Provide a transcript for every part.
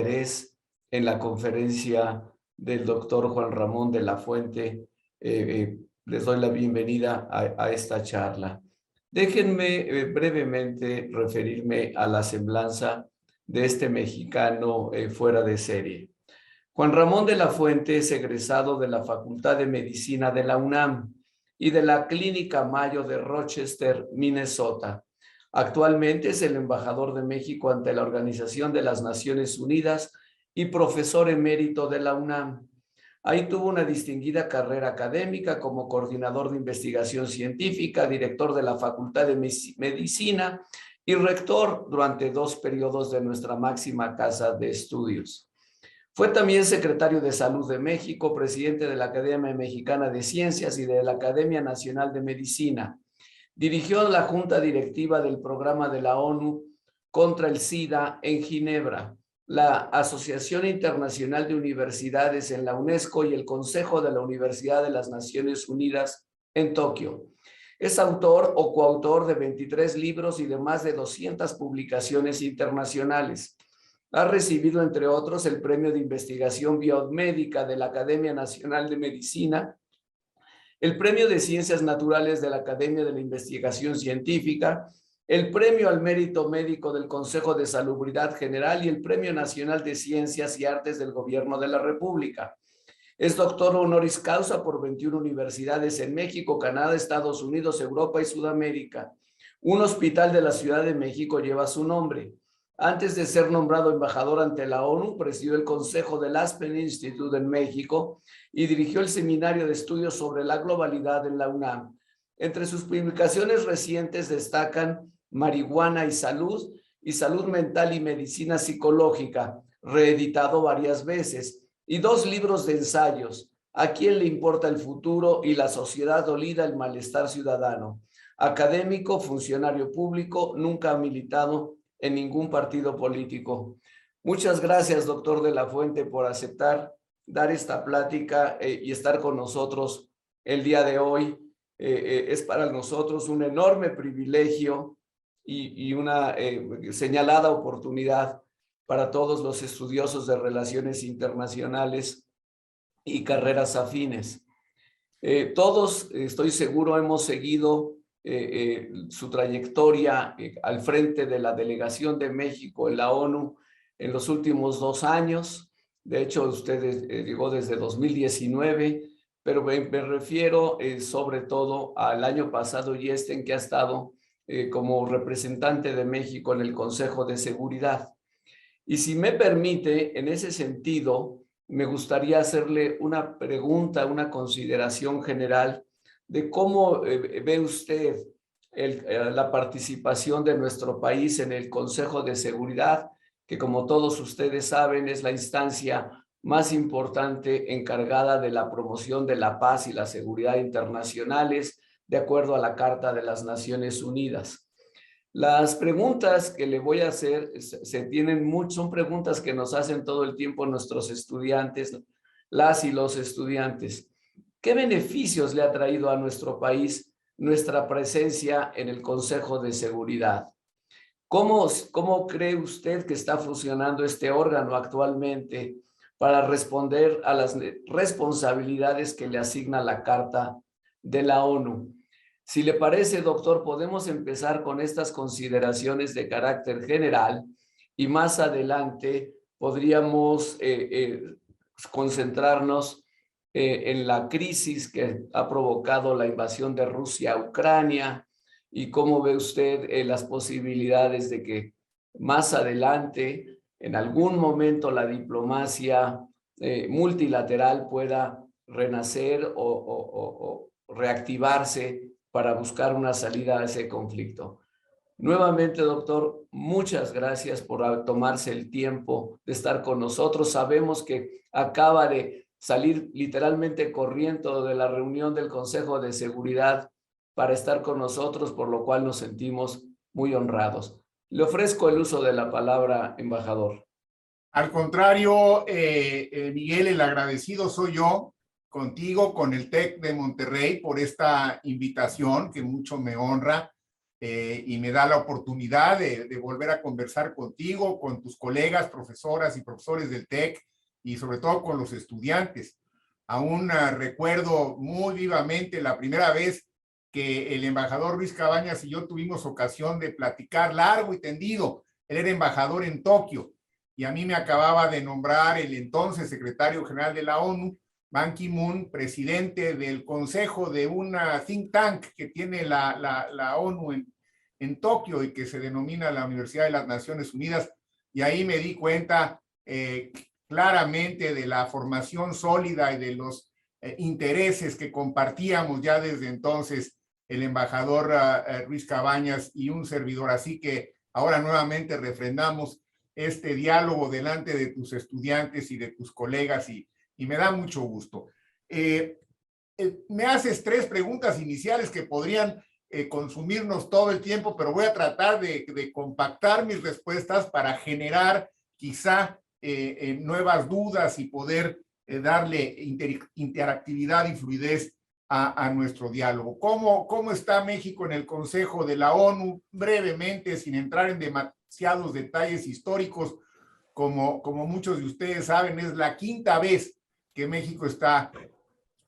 interés en la conferencia del doctor Juan Ramón de la Fuente. Les doy la bienvenida a esta charla. Déjenme brevemente referirme a la semblanza de este mexicano fuera de serie. Juan Ramón de la Fuente es egresado de la Facultad de Medicina de la UNAM y de la Clínica Mayo de Rochester, Minnesota. Actualmente es el embajador de México ante la Organización de las Naciones Unidas y profesor emérito de la UNAM. Ahí tuvo una distinguida carrera académica como coordinador de investigación científica, director de la Facultad de Medicina y rector durante 2 periodos de nuestra máxima casa de estudios. Fue también secretario de Salud de México, presidente de la Academia Mexicana de Ciencias y de la Academia Nacional de Medicina. Dirigió la junta directiva del programa de la ONU contra el SIDA en Ginebra, la Asociación Internacional de Universidades en la UNESCO y el Consejo de la Universidad de las Naciones Unidas en Tokio. Es autor o coautor de 23 libros y de más de 200 publicaciones internacionales. Ha recibido, entre otros, el Premio de Investigación Biomédica de la Academia Nacional de Medicina, el Premio de Ciencias Naturales de la Academia de la Investigación Científica, el Premio al Mérito Médico del Consejo de Salubridad General y el Premio Nacional de Ciencias y Artes del Gobierno de la República. Es doctor honoris causa por 21 universidades en México, Canadá, Estados Unidos, Europa y Sudamérica. Un hospital de la Ciudad de México lleva su nombre. Antes de ser nombrado embajador ante la ONU, presidió el Consejo del Aspen Institute en México y dirigió el Seminario de Estudios sobre la Globalidad en la UNAM. Entre sus publicaciones recientes destacan Marihuana y Salud Mental y Medicina Psicológica, reeditado varias veces, y 2 libros de ensayos, ¿A quién le importa el futuro? Y la sociedad dolida, el malestar ciudadano. Académico, funcionario público, nunca ha militado en ningún partido político. Muchas gracias, doctor de la Fuente, por aceptar dar esta plática y estar con nosotros el día de hoy. Es para nosotros un enorme privilegio y una señalada oportunidad para todos los estudiosos de relaciones internacionales y carreras afines. Todos, estoy seguro, hemos seguido su trayectoria al frente de la delegación de México en la ONU en los últimos 2 años. De hecho, usted llegó desde 2019, pero me refiero sobre todo al año pasado y en que ha estado como representante de México en el Consejo de Seguridad. Y si me permite, en ese sentido, me gustaría hacerle una pregunta, una consideración general de cómo ve usted la participación de nuestro país en el Consejo de Seguridad, que como todos ustedes saben es la instancia más importante encargada de la promoción de la paz y la seguridad internacionales, de acuerdo a la Carta de las Naciones Unidas. Las preguntas que le voy a hacer son preguntas que nos hacen todo el tiempo nuestros estudiantes, las y los estudiantes. ¿Qué beneficios le ha traído a nuestro país nuestra presencia en el Consejo de Seguridad? ¿Cómo cree usted que está funcionando este órgano actualmente para responder a las responsabilidades que le asigna la Carta de la ONU? Si le parece, doctor, podemos empezar con estas consideraciones de carácter general y más adelante podríamos concentrarnos en la crisis que ha provocado la invasión de Rusia a Ucrania y cómo ve usted las posibilidades de que más adelante, en algún momento, la diplomacia multilateral pueda renacer o reactivarse para buscar una salida a ese conflicto. Nuevamente, doctor, muchas gracias por tomarse el tiempo de estar con nosotros. Sabemos que acaba de salir literalmente corriendo de la reunión del Consejo de Seguridad para estar con nosotros, por lo cual nos sentimos muy honrados. Le ofrezco el uso de la palabra, embajador. Al contrario, Miguel, el agradecido soy yo contigo, con el TEC de Monterrey, por esta invitación que mucho me honra. y me da la oportunidad de volver a conversar contigo, con tus colegas, profesoras y profesores del TEC y sobre todo con los estudiantes. Aún recuerdo muy vivamente la primera vez que el embajador Ruiz Cabañas y yo tuvimos ocasión de platicar largo y tendido. Él era embajador en Tokio y a mí me acababa de nombrar el entonces secretario general de la ONU, Ban Ki-moon, presidente del consejo de una think tank que tiene la ONU en Tokio y que se denomina la Universidad de las Naciones Unidas. Y ahí me di cuenta claramente de la formación sólida y de los intereses que compartíamos ya desde entonces el embajador Ruiz Cabañas y un servidor. Así que ahora nuevamente refrendamos este diálogo delante de tus estudiantes y de tus colegas y me da mucho gusto. Me haces 3 preguntas iniciales que podrían consumirnos todo el tiempo, pero voy a tratar de compactar mis respuestas para generar quizá nuevas dudas y poder darle interactividad y fluidez a nuestro diálogo. ¿Cómo está México en el Consejo de la ONU? Brevemente, sin entrar en demasiados detalles históricos, como muchos de ustedes saben, es la 5ª vez que México está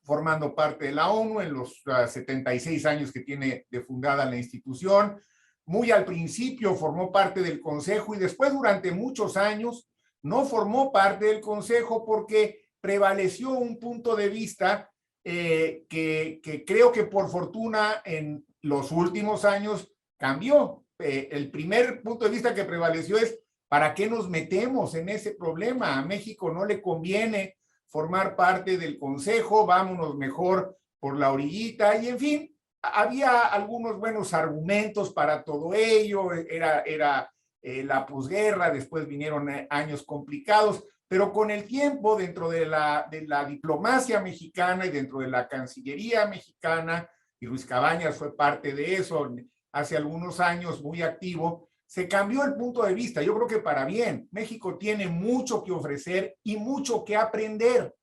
formando parte de la ONU en los 76 años que tiene de fundada la institución. Muy al principio formó parte del Consejo y después durante muchos años no formó parte del Consejo porque prevaleció un punto de vista que creo que por fortuna en los últimos años cambió. El primer punto de vista que prevaleció es ¿para qué nos metemos en ese problema? A México no le conviene formar parte del Consejo, vámonos mejor por la orillita y en fin, había algunos buenos argumentos para todo ello, era la posguerra, después vinieron años complicados, pero con el tiempo dentro de la diplomacia mexicana y dentro de la Cancillería mexicana, y Ruiz Cabañas fue parte de eso hace algunos años, muy activo, se cambió el punto de vista. Yo creo que para bien, México tiene mucho que ofrecer y mucho que aprender.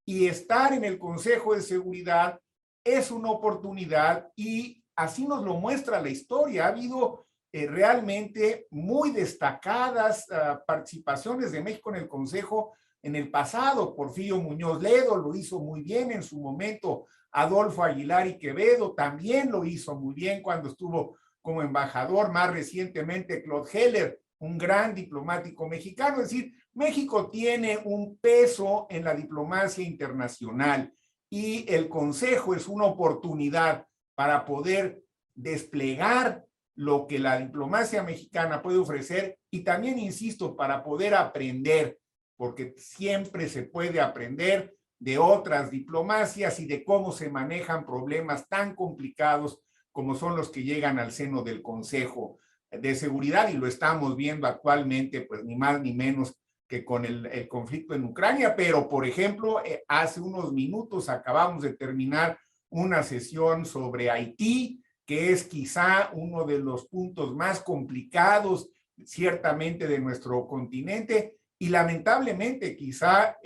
Y estar en el Consejo de Seguridad es una oportunidad y así nos lo muestra la historia. Ha habido realmente muy destacadas participaciones de México en el Consejo en el pasado. Porfirio Muñoz Ledo lo hizo muy bien en su momento. Adolfo Aguilar y Quevedo también lo hizo muy bien cuando estuvo como embajador, más recientemente Claude Heller, un gran diplomático mexicano. Es decir, México tiene un peso en la diplomacia internacional y el Consejo es una oportunidad para poder desplegar lo que la diplomacia mexicana puede ofrecer y también, insisto, para poder aprender, porque siempre se puede aprender de otras diplomacias y de cómo se manejan problemas tan complicados como son los que llegan al seno del Consejo de Seguridad, y lo estamos viendo actualmente, pues ni más ni menos que con el conflicto en Ucrania. Pero, por ejemplo, hace unos minutos acabamos de terminar una sesión sobre Haití, que es quizá uno de los puntos más complicados, ciertamente, de nuestro continente, y lamentablemente quizá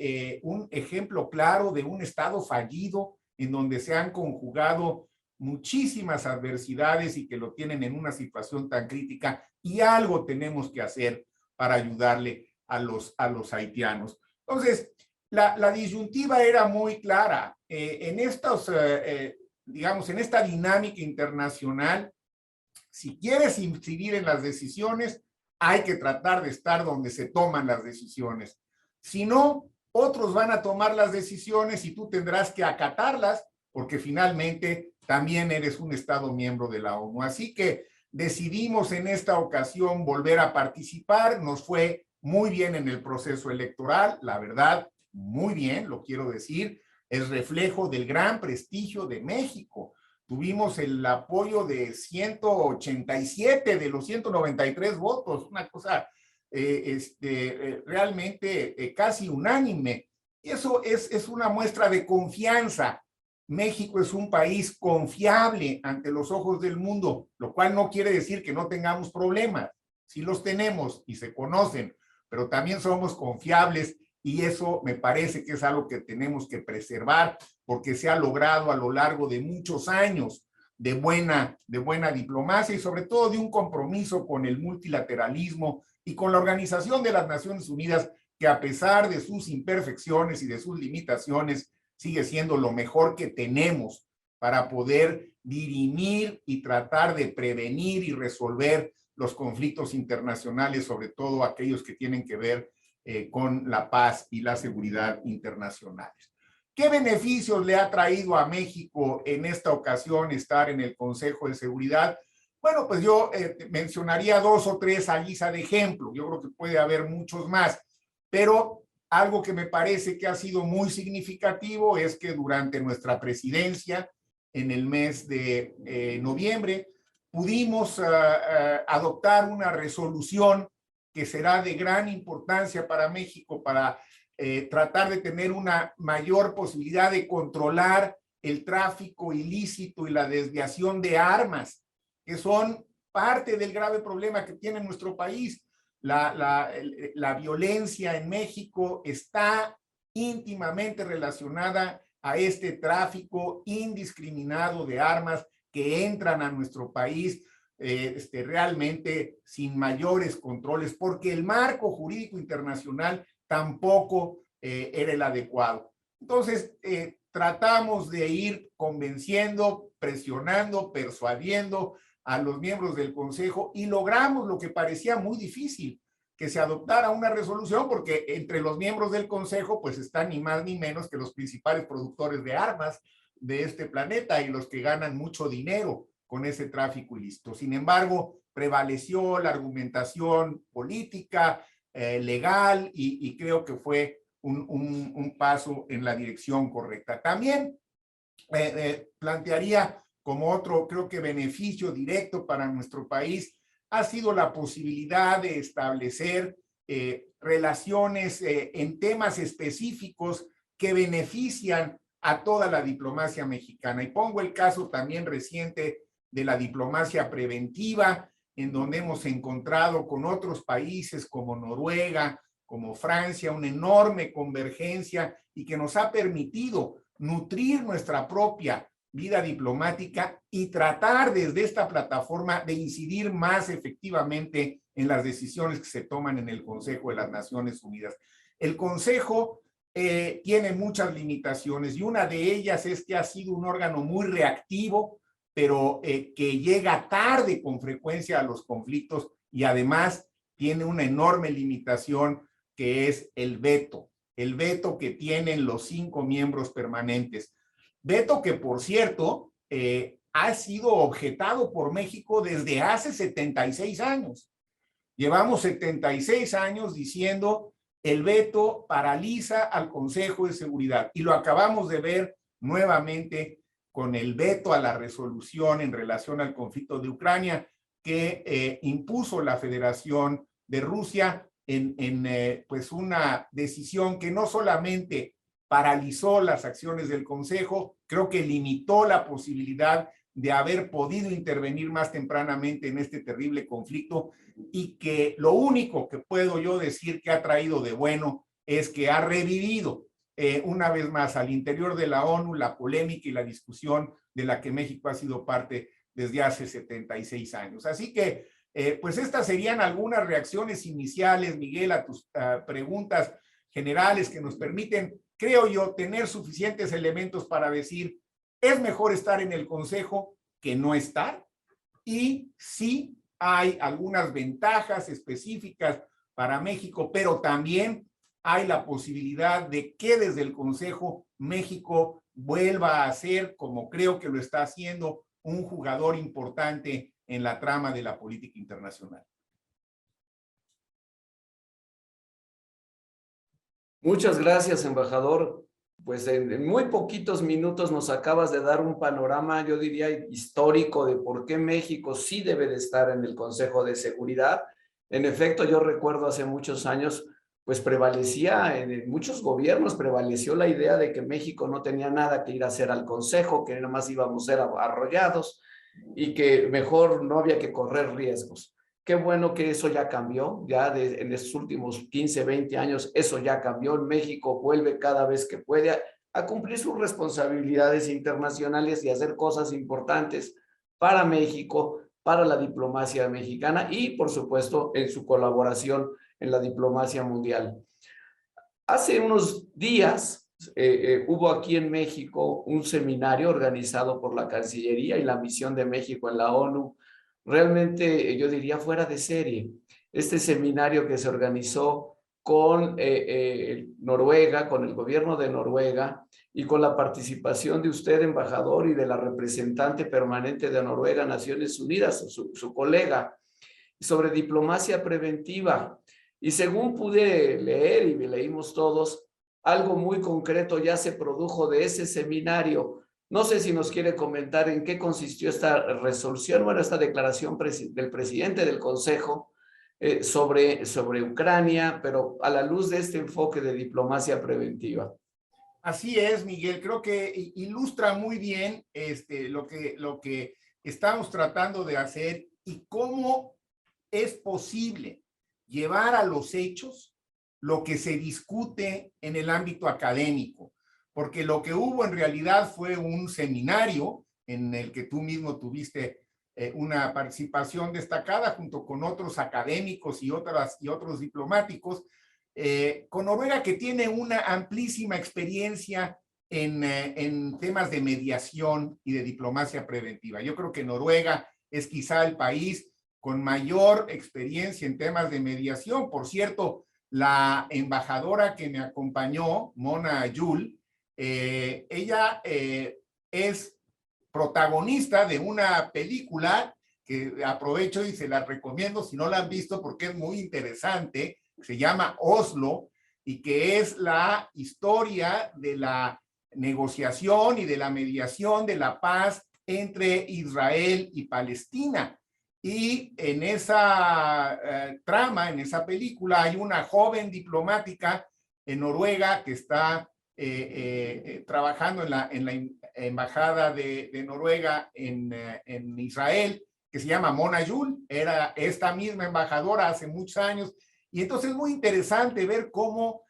un ejemplo claro de un Estado fallido en donde se han conjugado muchísimas adversidades y que lo tienen en una situación tan crítica, y algo tenemos que hacer para ayudarle a los haitianos. Entonces, la disyuntiva era muy clara. En estos, digamos, en esta dinámica internacional, si quieres incidir en las decisiones, hay que tratar de estar donde se toman las decisiones. Si no, otros van a tomar las decisiones y tú tendrás que acatarlas, porque finalmente también eres un Estado miembro de la ONU. Así que decidimos en esta ocasión volver a participar. Nos fue muy bien en el proceso electoral, la verdad, muy bien, lo quiero decir. Es reflejo del gran prestigio de México. Tuvimos el apoyo de 187 de los 193 votos, una cosa realmente casi unánime. Eso es una muestra de confianza. México es un país confiable ante los ojos del mundo, lo cual no quiere decir que no tengamos problemas. Sí los tenemos y se conocen, pero también somos confiables, y eso me parece que es algo que tenemos que preservar porque se ha logrado a lo largo de muchos años. de buena diplomacia y sobre todo de un compromiso con el multilateralismo y con la Organización de las Naciones Unidas, que a pesar de sus imperfecciones y de sus limitaciones, sigue siendo lo mejor que tenemos para poder dirimir y tratar de prevenir y resolver los conflictos internacionales, sobre todo aquellos que tienen que ver con la paz y la seguridad internacionales. ¿Qué beneficios le ha traído a México en esta ocasión estar en el Consejo de Seguridad? Bueno, pues yo mencionaría 2 o 3 a guisa de ejemplo. Yo creo que puede haber muchos más, pero algo que me parece que ha sido muy significativo es que durante nuestra presidencia, en el mes de noviembre, pudimos adoptar una resolución que será de gran importancia para México para tratar de tener una mayor posibilidad de controlar el tráfico ilícito y la desviación de armas, que son parte del grave problema que tiene nuestro país. La violencia en México está íntimamente relacionada a este tráfico indiscriminado de armas que entran a nuestro país realmente sin mayores controles, porque el marco jurídico internacional tampoco era el adecuado. Entonces, tratamos de ir convenciendo, presionando, persuadiendo a los miembros del Consejo y logramos lo que parecía muy difícil, que se adoptara una resolución, porque entre los miembros del Consejo pues están ni más ni menos que los principales productores de armas de este planeta y los que ganan mucho dinero con ese tráfico ilícito. Sin embargo, prevaleció la argumentación política, legal, y creo que fue un paso en la dirección correcta. También plantearía como otro, creo que beneficio directo para nuestro país, ha sido la posibilidad de establecer relaciones en temas específicos que benefician a toda la diplomacia mexicana. Y pongo el caso también reciente de la diplomacia preventiva, en donde hemos encontrado con otros países como Noruega, como Francia, una enorme convergencia y que nos ha permitido nutrir nuestra propia vida diplomática y tratar desde esta plataforma de incidir más efectivamente en las decisiones que se toman en el Consejo de las Naciones Unidas. El Consejo tiene muchas limitaciones y una de ellas es que ha sido un órgano muy reactivo, pero que llega tarde con frecuencia a los conflictos y además tiene una enorme limitación que es el veto que tienen los 5 miembros permanentes. Veto que, por cierto, ha sido objetado por México desde hace 76 años. Llevamos 76 años diciendo el veto paraliza al Consejo de Seguridad y lo acabamos de ver nuevamente con el veto a la resolución en relación al conflicto de Ucrania que impuso la Federación de Rusia en pues una decisión que no solamente paralizó las acciones del Consejo, creo que limitó la posibilidad de haber podido intervenir más tempranamente en este terrible conflicto y que lo único que puedo yo decir que ha traído de bueno es que ha revivido una vez más al interior de la ONU la polémica y la discusión de la que México ha sido parte desde hace 76 años. Así que pues estas serían algunas reacciones iniciales, Miguel, a tus preguntas generales que nos permiten, creo yo, tener suficientes elementos para decir, es mejor estar en el Consejo que no estar, y sí hay algunas ventajas específicas para México, pero también hay la posibilidad de que desde el Consejo México vuelva a ser, como creo que lo está haciendo, un jugador importante en la trama de la política internacional. Muchas gracias, embajador. Pues en muy poquitos minutos nos acabas de dar un panorama, yo diría, histórico de por qué México sí debe de estar en el Consejo de Seguridad. En efecto, yo recuerdo hace muchos años, pues prevalecía, en muchos gobiernos prevaleció la idea de que México no tenía nada que ir a hacer al Consejo, que nada más íbamos a ser arrollados y que mejor no había que correr riesgos. Qué bueno que eso ya cambió, ya en estos últimos 15, 20 años eso ya cambió. México vuelve cada vez que puede a cumplir sus responsabilidades internacionales y hacer cosas importantes para México, para la diplomacia mexicana y, por supuesto, en su colaboración en la diplomacia mundial. Hace unos días hubo aquí en México un seminario organizado por la Cancillería y la Misión de México en la ONU, realmente yo diría fuera de serie. Este seminario que se organizó con Noruega, con el gobierno de Noruega y con la participación de usted, embajador, y de la representante permanente de Noruega, Naciones Unidas, su colega, sobre diplomacia preventiva. Y según pude leer y leímos todos, algo muy concreto ya se produjo de ese seminario. No sé si nos quiere comentar en qué consistió esta resolución, bueno, esta declaración del presidente del Consejo sobre Ucrania, pero a la luz de este enfoque de diplomacia preventiva. Así es, Miguel. Creo que ilustra muy bien lo que estamos tratando de hacer y cómo es posible llevar a los hechos lo que se discute en el ámbito académico, porque lo que hubo en realidad fue un seminario en el que tú mismo tuviste una participación destacada junto con otros académicos y otros diplomáticos, con Noruega, que tiene una amplísima experiencia en temas de mediación y de diplomacia preventiva. Yo creo que Noruega es quizá el país con mayor experiencia en temas de mediación. Por cierto, la embajadora que me acompañó, Mona Juul, ella es protagonista de una película que aprovecho y se la recomiendo si no la han visto porque es muy interesante. Se llama Oslo y que es la historia de la negociación y de la mediación de la paz entre Israel y Palestina. Y en esa trama, en esa película, hay una joven diplomática en Noruega que está trabajando en la embajada de Noruega en Israel, que se llama Mona Juul. Era esta misma embajadora hace muchos años. Y entonces es muy interesante ver cómo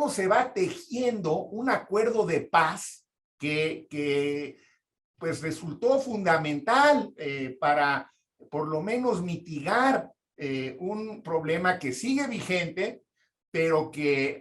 se va tejiendo un acuerdo de paz que pues resultó fundamental para por lo menos mitigar un problema que sigue vigente, pero que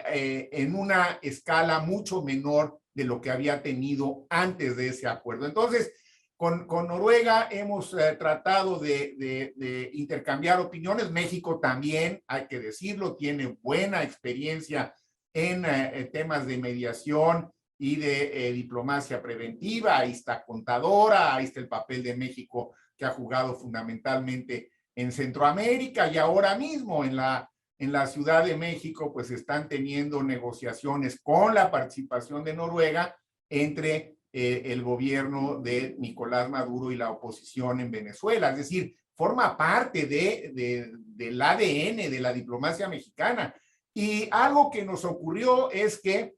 en una escala mucho menor de lo que había tenido antes de ese acuerdo. Entonces, con Noruega hemos tratado de intercambiar opiniones. México también, hay que decirlo, tiene buena experiencia en temas de mediación y de diplomacia preventiva. Ahí está Contadora, ahí está el papel de México que ha jugado fundamentalmente en Centroamérica, y ahora mismo en la Ciudad de México pues están teniendo negociaciones con la participación de Noruega entre el gobierno de Nicolás Maduro y la oposición en Venezuela. Es decir, forma parte del ADN de la diplomacia mexicana. Y algo que nos ocurrió es que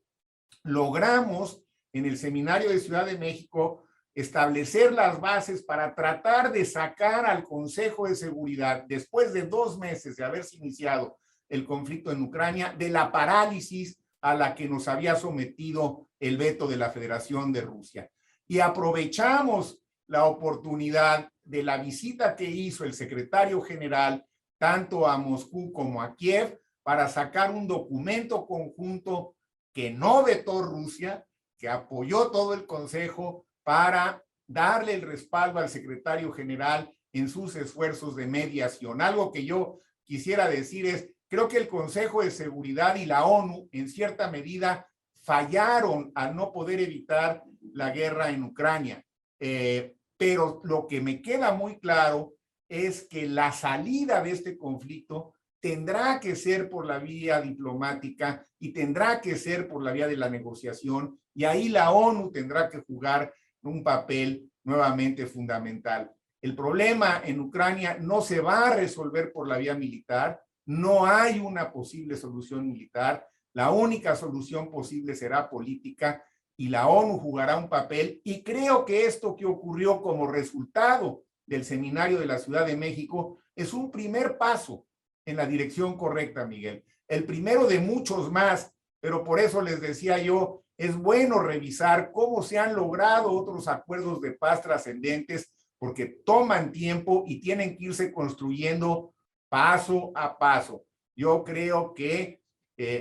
logramos en el seminario de Ciudad de México establecer las bases para tratar de sacar al Consejo de Seguridad, después de 2 meses de haberse iniciado el conflicto en Ucrania, de la parálisis a la que nos había sometido el veto de la Federación de Rusia. Y aprovechamos la oportunidad de la visita que hizo el secretario general tanto a Moscú como a Kiev para sacar un documento conjunto que no vetó Rusia, que apoyó todo el Consejo para darle el respaldo al secretario general en sus esfuerzos de mediación. Algo que yo quisiera decir es, creo que el Consejo de Seguridad y la ONU en cierta medida fallaron al no poder evitar la guerra en Ucrania. Pero lo que me queda muy claro es que la salida de este conflicto tendrá que ser por la vía diplomática y tendrá que ser por la vía de la negociación, y ahí la ONU tendrá que jugar un papel nuevamente fundamental. El problema en Ucrania no se va a resolver por la vía militar, no hay una posible solución militar, la única solución posible será política y la ONU jugará un papel, y creo que esto que ocurrió como resultado del seminario de la Ciudad de México es un primer paso en la dirección correcta, Miguel. El primero de muchos más, pero por eso les decía yo, es bueno revisar cómo se han logrado otros acuerdos de paz trascendentes, porque toman tiempo y tienen que irse construyendo paso a paso. Yo creo que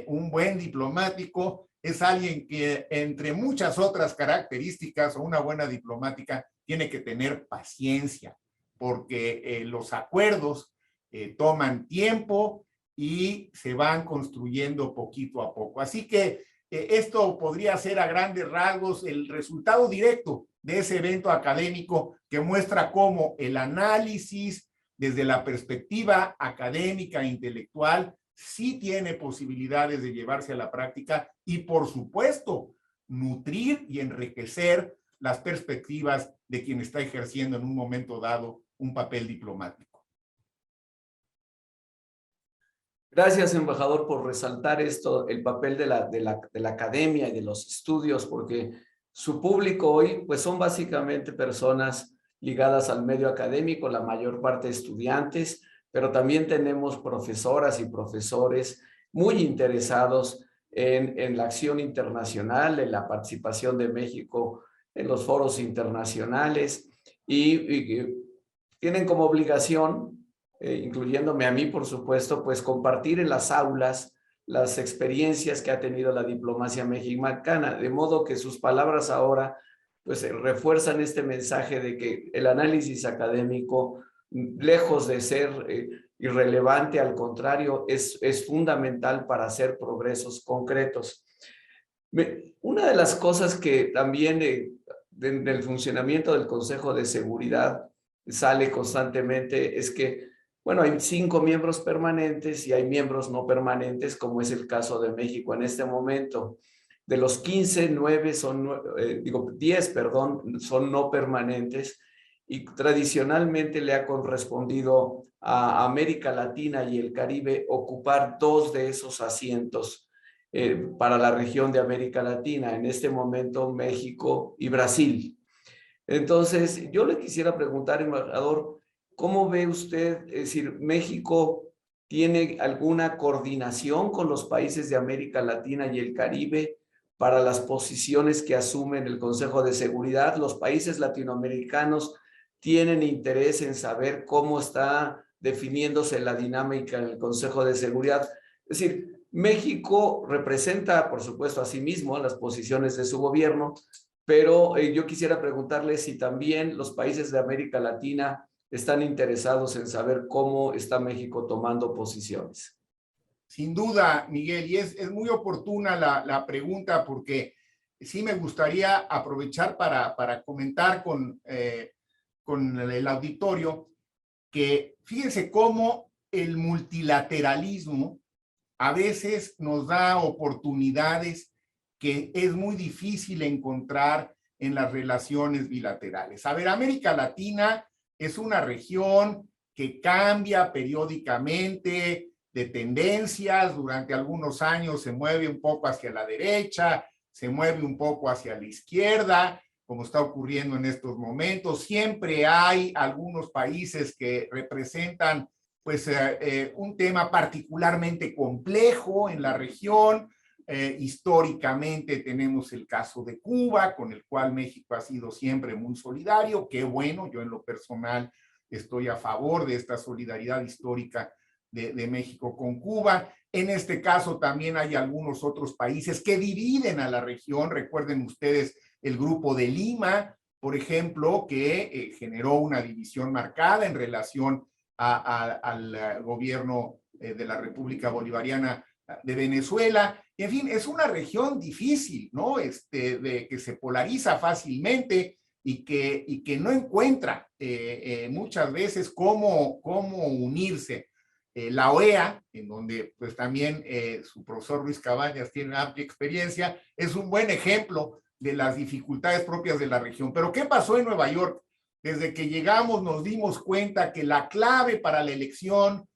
un buen diplomático es alguien que, entre muchas otras características, o una buena diplomática, tiene que tener paciencia, porque los acuerdos toman tiempo y se van construyendo poquito a poco. Así que esto podría ser a grandes rasgos el resultado directo de ese evento académico que muestra cómo el análisis desde la perspectiva académica e intelectual sí tiene posibilidades de llevarse a la práctica y, por supuesto, nutrir y enriquecer las perspectivas de quien está ejerciendo en un momento dado un papel diplomático. Gracias, embajador, por resaltar esto, el papel de la academia y de los estudios, porque su público hoy pues son básicamente personas ligadas al medio académico, la mayor parte estudiantes, pero también tenemos profesoras y profesores muy interesados en la acción internacional, en la participación de México en los foros internacionales y tienen como obligación, incluyéndome a mí, por supuesto, pues compartir en las aulas las experiencias que ha tenido la diplomacia mexicana, de modo que sus palabras ahora pues refuerzan este mensaje de que el análisis académico, lejos de ser irrelevante, al contrario, es fundamental para hacer progresos concretos. Una de las cosas que también del funcionamiento del Consejo de Seguridad sale constantemente es que, bueno, hay 5 miembros permanentes y hay miembros no permanentes, como es el caso de México en este momento. De los 15, 9 son, 10, perdón, son no permanentes y tradicionalmente le ha correspondido a América Latina y el Caribe ocupar 2 de esos asientos para la región de América Latina, en este momento México y Brasil. Entonces, yo le quisiera preguntar, embajador, ¿cómo ve usted, es decir, México tiene alguna coordinación con los países de América Latina y el Caribe para las posiciones que asumen el Consejo de Seguridad? ¿Los países latinoamericanos tienen interés en saber cómo está definiéndose la dinámica en el Consejo de Seguridad? Es decir, México representa, por supuesto, a sí mismo las posiciones de su gobierno, pero yo quisiera preguntarle si también los países de América Latina están interesados en saber cómo está México tomando posiciones. Sin duda, Miguel, y es muy oportuna la pregunta, porque sí me gustaría aprovechar para comentar con el auditorio que fíjense cómo el multilateralismo a veces nos da oportunidades que es muy difícil encontrar en las relaciones bilaterales. A ver, América Latina es una región que cambia periódicamente de tendencias. Durante algunos años se mueve un poco hacia la derecha, se mueve un poco hacia la izquierda, como está ocurriendo en estos momentos. Siempre hay algunos países que representan pues un tema particularmente complejo en la región. Históricamente tenemos el caso de Cuba, con el cual México ha sido siempre muy solidario. Qué bueno, yo en lo personal estoy a favor de esta solidaridad histórica de México con Cuba. En este caso también hay algunos otros países que dividen a la región. Recuerden ustedes el Grupo de Lima, por ejemplo, que generó una división marcada en relación al gobierno de la República Bolivariana de Venezuela. En fin, es una región difícil, ¿no? De que se polariza fácilmente y que no encuentra muchas veces cómo unirse. La OEA, en donde pues también su profesor Luis Cabañas tiene amplia experiencia, es un buen ejemplo de las dificultades propias de la región. Pero ¿qué pasó en Nueva York? Desde que llegamos nos dimos cuenta que la clave para la elección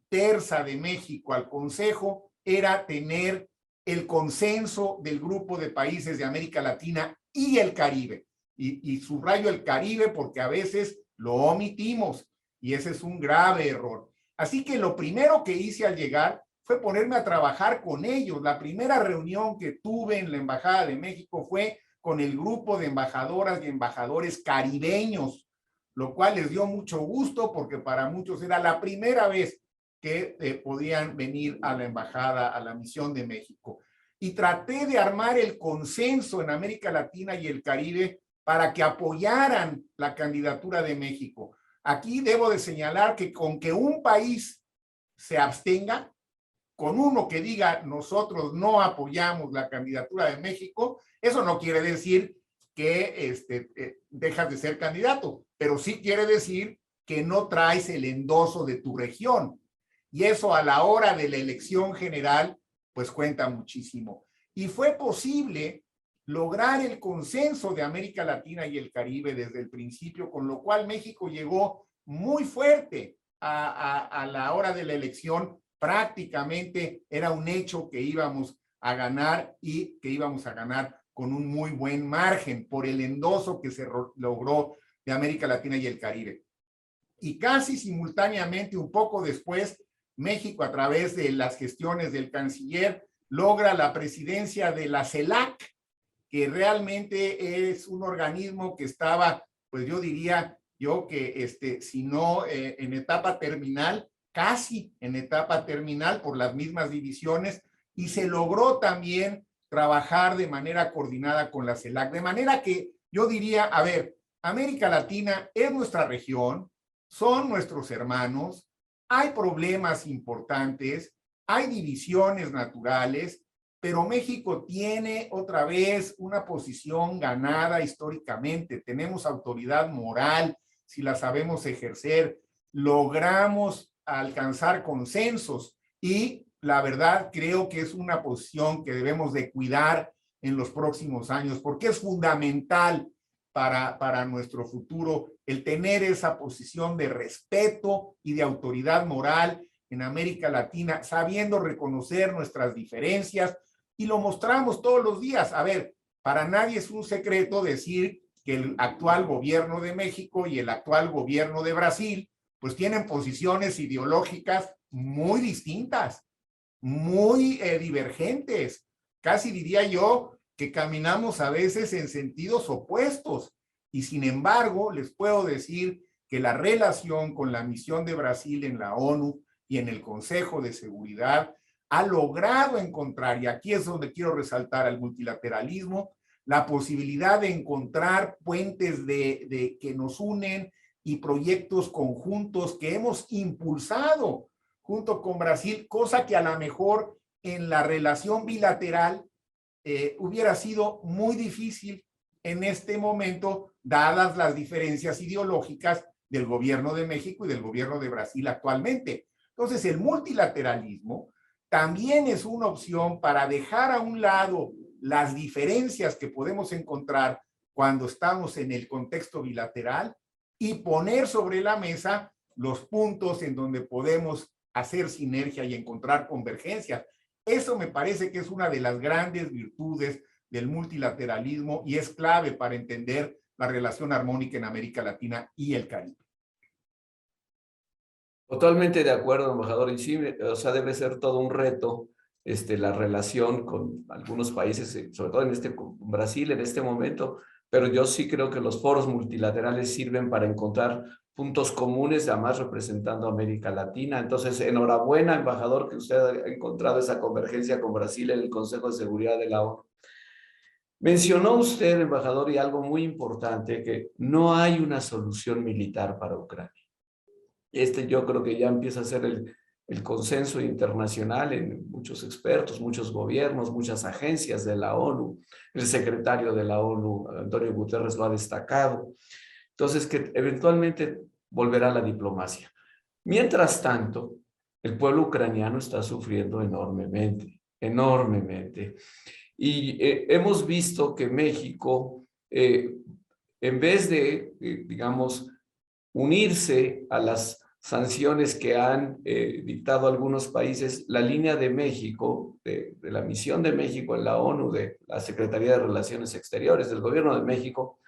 tersa de México al Consejo era tener el consenso del grupo de países de América Latina y el Caribe. Y subrayo el Caribe porque a veces lo omitimos y ese es un grave error. Así que lo primero que hice al llegar fue ponerme a trabajar con ellos. La primera reunión que tuve en la Embajada de México fue con el grupo de embajadoras y embajadores caribeños, lo cual les dio mucho gusto porque para muchos era la primera vez que podían venir a la embajada, a la misión de México. Y traté de armar el consenso en América Latina y el Caribe para que apoyaran la candidatura de México. Aquí debo de señalar que con que un país se abstenga, con uno que diga nosotros no apoyamos la candidatura de México, eso no quiere decir que dejas de ser candidato, pero sí quiere decir que no traes el endoso de tu región. Y eso a la hora de la elección general, pues cuenta muchísimo. Y fue posible lograr el consenso de América Latina y el Caribe desde el principio, con lo cual México llegó muy fuerte a la hora de la elección. Prácticamente era un hecho que íbamos a ganar y que íbamos a ganar con un muy buen margen por el endoso que se logró de América Latina y el Caribe. Y casi simultáneamente, un poco después, México, a través de las gestiones del canciller, logra la presidencia de la CELAC, que realmente es un organismo que estaba, pues yo diría yo que si no en etapa terminal, casi en etapa terminal por las mismas divisiones, y se logró también trabajar de manera coordinada con la CELAC, de manera que yo diría, a ver, América Latina es nuestra región, son nuestros hermanos, hay problemas importantes, hay divisiones naturales, pero México tiene otra vez una posición ganada históricamente, tenemos autoridad moral, si la sabemos ejercer, logramos alcanzar consensos y la verdad creo que es una posición que debemos de cuidar en los próximos años porque es fundamental para nuestro futuro el tener esa posición de respeto y de autoridad moral en América Latina, sabiendo reconocer nuestras diferencias y lo mostramos todos los días. A ver, para nadie es un secreto decir que el actual gobierno de México y el actual gobierno de Brasil pues tienen posiciones ideológicas muy distintas, muy divergentes. Casi diría yo que caminamos a veces en sentidos opuestos. Y sin embargo, les puedo decir que la relación con la misión de Brasil en la ONU y en el Consejo de Seguridad ha logrado encontrar, y aquí es donde quiero resaltar al multilateralismo, la posibilidad de encontrar puentes que nos unen y proyectos conjuntos que hemos impulsado junto con Brasil, cosa que a lo mejor en la relación bilateral hubiera sido muy difícil en este momento, dadas las diferencias ideológicas del gobierno de México y del gobierno de Brasil actualmente. Entonces, el multilateralismo también es una opción para dejar a un lado las diferencias que podemos encontrar cuando estamos en el contexto bilateral y poner sobre la mesa los puntos en donde podemos hacer sinergia y encontrar convergencias. Eso me parece que es una de las grandes virtudes del multilateralismo y es clave para entender la relación armónica en América Latina y el Caribe. Totalmente de acuerdo, embajador. Y sí, o sea, debe ser todo un reto la relación con algunos países, sobre todo con Brasil en este momento, pero yo sí creo que los foros multilaterales sirven para encontrar puntos comunes, además representando a América Latina. Entonces, enhorabuena, embajador, que usted ha encontrado esa convergencia con Brasil en el Consejo de Seguridad de la ONU. Mencionó usted, embajador, y algo muy importante, que no hay una solución militar para Ucrania. Yo creo que ya empieza a ser el consenso internacional en muchos expertos, muchos gobiernos, muchas agencias de la ONU. El secretario de la ONU, Antonio Guterres, lo ha destacado. Entonces, que eventualmente volverá la diplomacia. Mientras tanto, el pueblo ucraniano está sufriendo enormemente, enormemente. Y hemos visto que México, en vez de, digamos, unirse a las sanciones que han dictado algunos países, la línea de México, de la misión de México en la ONU, de la Secretaría de Relaciones Exteriores, del Gobierno de México,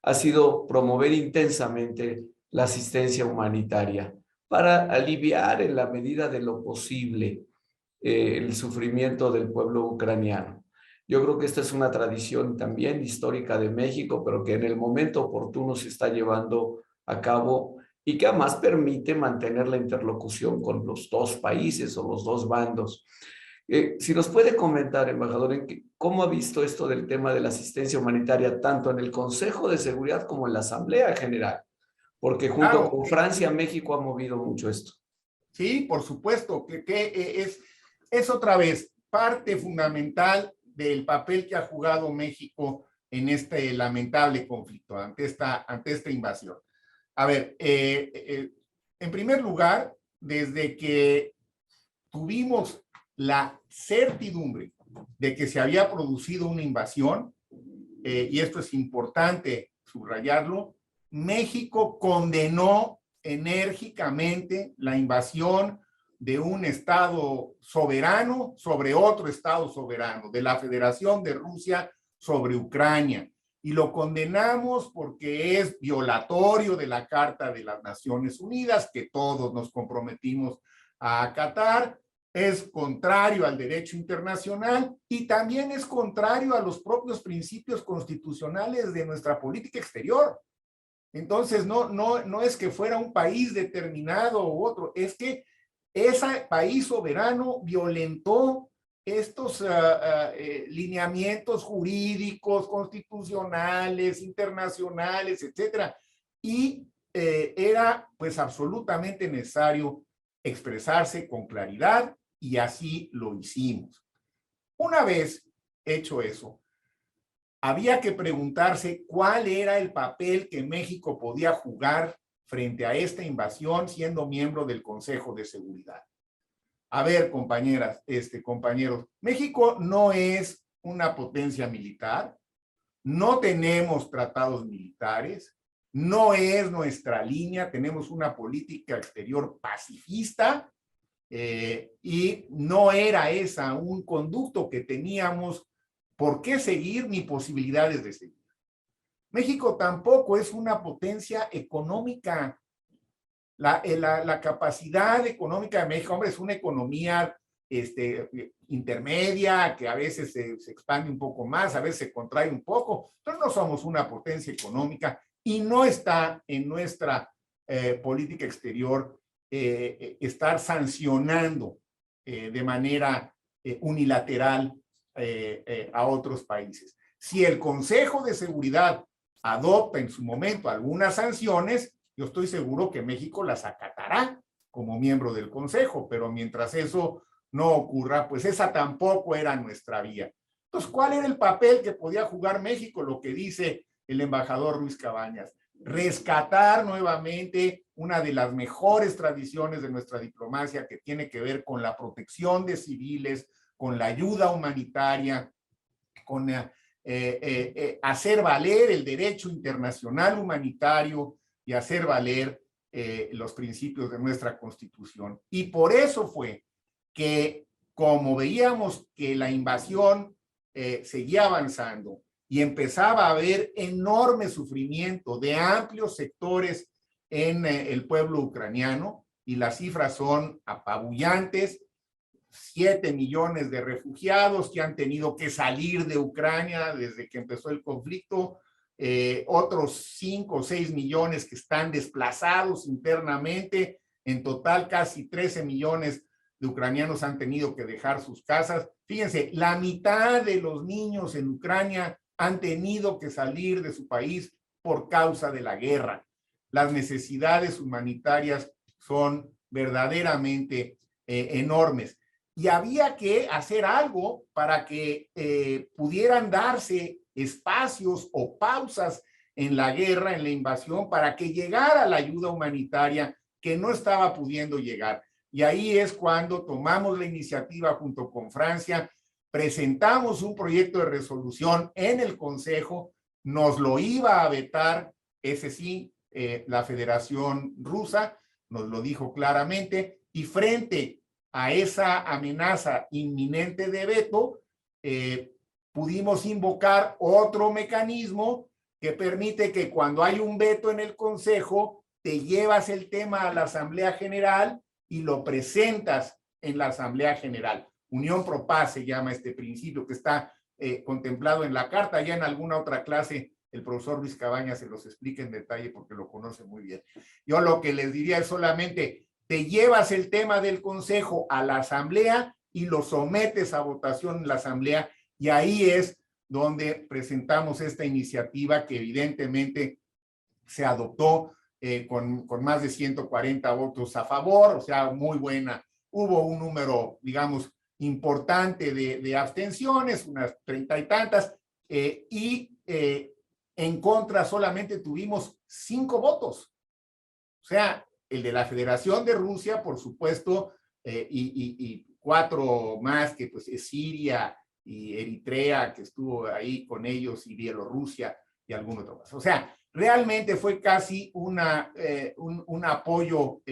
ha sido promover intensamente la asistencia humanitaria para aliviar en la medida de lo posible el sufrimiento del pueblo ucraniano. Yo creo que esta es una tradición también histórica de México, pero que en el momento oportuno se está llevando a cabo y que además permite mantener la interlocución con los dos países o los dos bandos. Si nos puede comentar, embajador, cómo ha visto esto del tema de la asistencia humanitaria tanto en el Consejo de Seguridad como en la Asamblea General, porque junto Claro, con Francia, México ha movido mucho esto. sí, por supuesto, es otra vez parte fundamental del papel que ha jugado México en este lamentable conflicto, ante esta invasión. A ver, en primer lugar, desde que tuvimos la certidumbre de que se había producido una invasión, y esto es importante subrayarlo, México condenó enérgicamente la invasión de un Estado soberano sobre otro Estado soberano, de la Federación de Rusia sobre Ucrania. Y lo condenamos porque es violatorio de la Carta de las Naciones Unidas, que todos nos comprometimos a acatar, es contrario al derecho internacional y también es contrario a los propios principios constitucionales de nuestra política exterior. Entonces, no es que fuera un país determinado u otro, es que ese país soberano violentó estos lineamientos jurídicos, constitucionales, internacionales, etcétera. Y era pues absolutamente necesario expresarse con claridad y así lo hicimos. Una vez hecho eso, había que preguntarse cuál era el papel que México podía jugar frente a esta invasión siendo miembro del Consejo de Seguridad. A ver, compañeras, compañeros, México no es una potencia militar, no tenemos tratados militares, no es nuestra línea, tenemos una política exterior pacifista, y no era esa un conducto que teníamos por qué seguir ni posibilidades de seguir. México tampoco es una potencia económica. La capacidad económica de México, hombre, es una economía intermedia, que a veces se expande un poco más, a veces se contrae un poco, pero no somos una potencia económica y no está en nuestra política exterior estar sancionando de manera unilateral a otros países. Si el Consejo de Seguridad adopta en su momento algunas sanciones, yo estoy seguro que México las acatará como miembro del Consejo, pero mientras eso no ocurra, pues esa tampoco era nuestra vía. Entonces, ¿cuál era el papel que podía jugar México? Lo que dice el embajador Ruiz Cabañas: rescatar nuevamente una de las mejores tradiciones de nuestra diplomacia, que tiene que ver con la protección de civiles, con la ayuda humanitaria, con hacer valer el derecho internacional humanitario y hacer valer los principios de nuestra Constitución. Y por eso fue que, como veíamos que la invasión seguía avanzando y empezaba a haber enorme sufrimiento de amplios sectores en el pueblo ucraniano, y las cifras son apabullantes: 7 millones de refugiados que han tenido que salir de Ucrania desde que empezó el conflicto, otros 5 o 6 millones que están desplazados internamente, en total casi 13 millones de ucranianos han tenido que dejar sus casas. Fíjense, la mitad de los niños en Ucrania han tenido que salir de su país por causa de la guerra. Las necesidades humanitarias son verdaderamente enormes. Y había que hacer algo para que pudieran darse espacios o pausas en la guerra, en la invasión, para que llegara la ayuda humanitaria que no estaba pudiendo llegar. Y ahí es cuando tomamos la iniciativa junto con Francia, presentamos un proyecto de resolución en el Consejo, nos lo iba a vetar, ese sí, la Federación Rusa, nos lo dijo claramente, y frente a esa amenaza inminente de veto, pudimos invocar otro mecanismo que permite que cuando hay un veto en el Consejo, te llevas el tema a la Asamblea General y lo presentas en la Asamblea General. Unión pro paz se llama este principio, que está contemplado en la Carta. Ya en alguna otra clase el profesor Luis Cabañas se los explique en detalle porque lo conoce muy bien. Yo lo que les diría es solamente, te llevas el tema del consejo a la asamblea y lo sometes a votación en la asamblea, y ahí es donde presentamos esta iniciativa que evidentemente se adoptó con más de 140 votos a favor, o sea, muy buena. Hubo un número, digamos, importante de abstenciones, unas 30 y tantas, en contra solamente tuvimos 5 votos. O sea, el de la Federación de Rusia, por supuesto, y 4 más, que pues es Siria y Eritrea, que estuvo ahí con ellos, y Bielorrusia y algún otro más. O sea, realmente fue casi un apoyo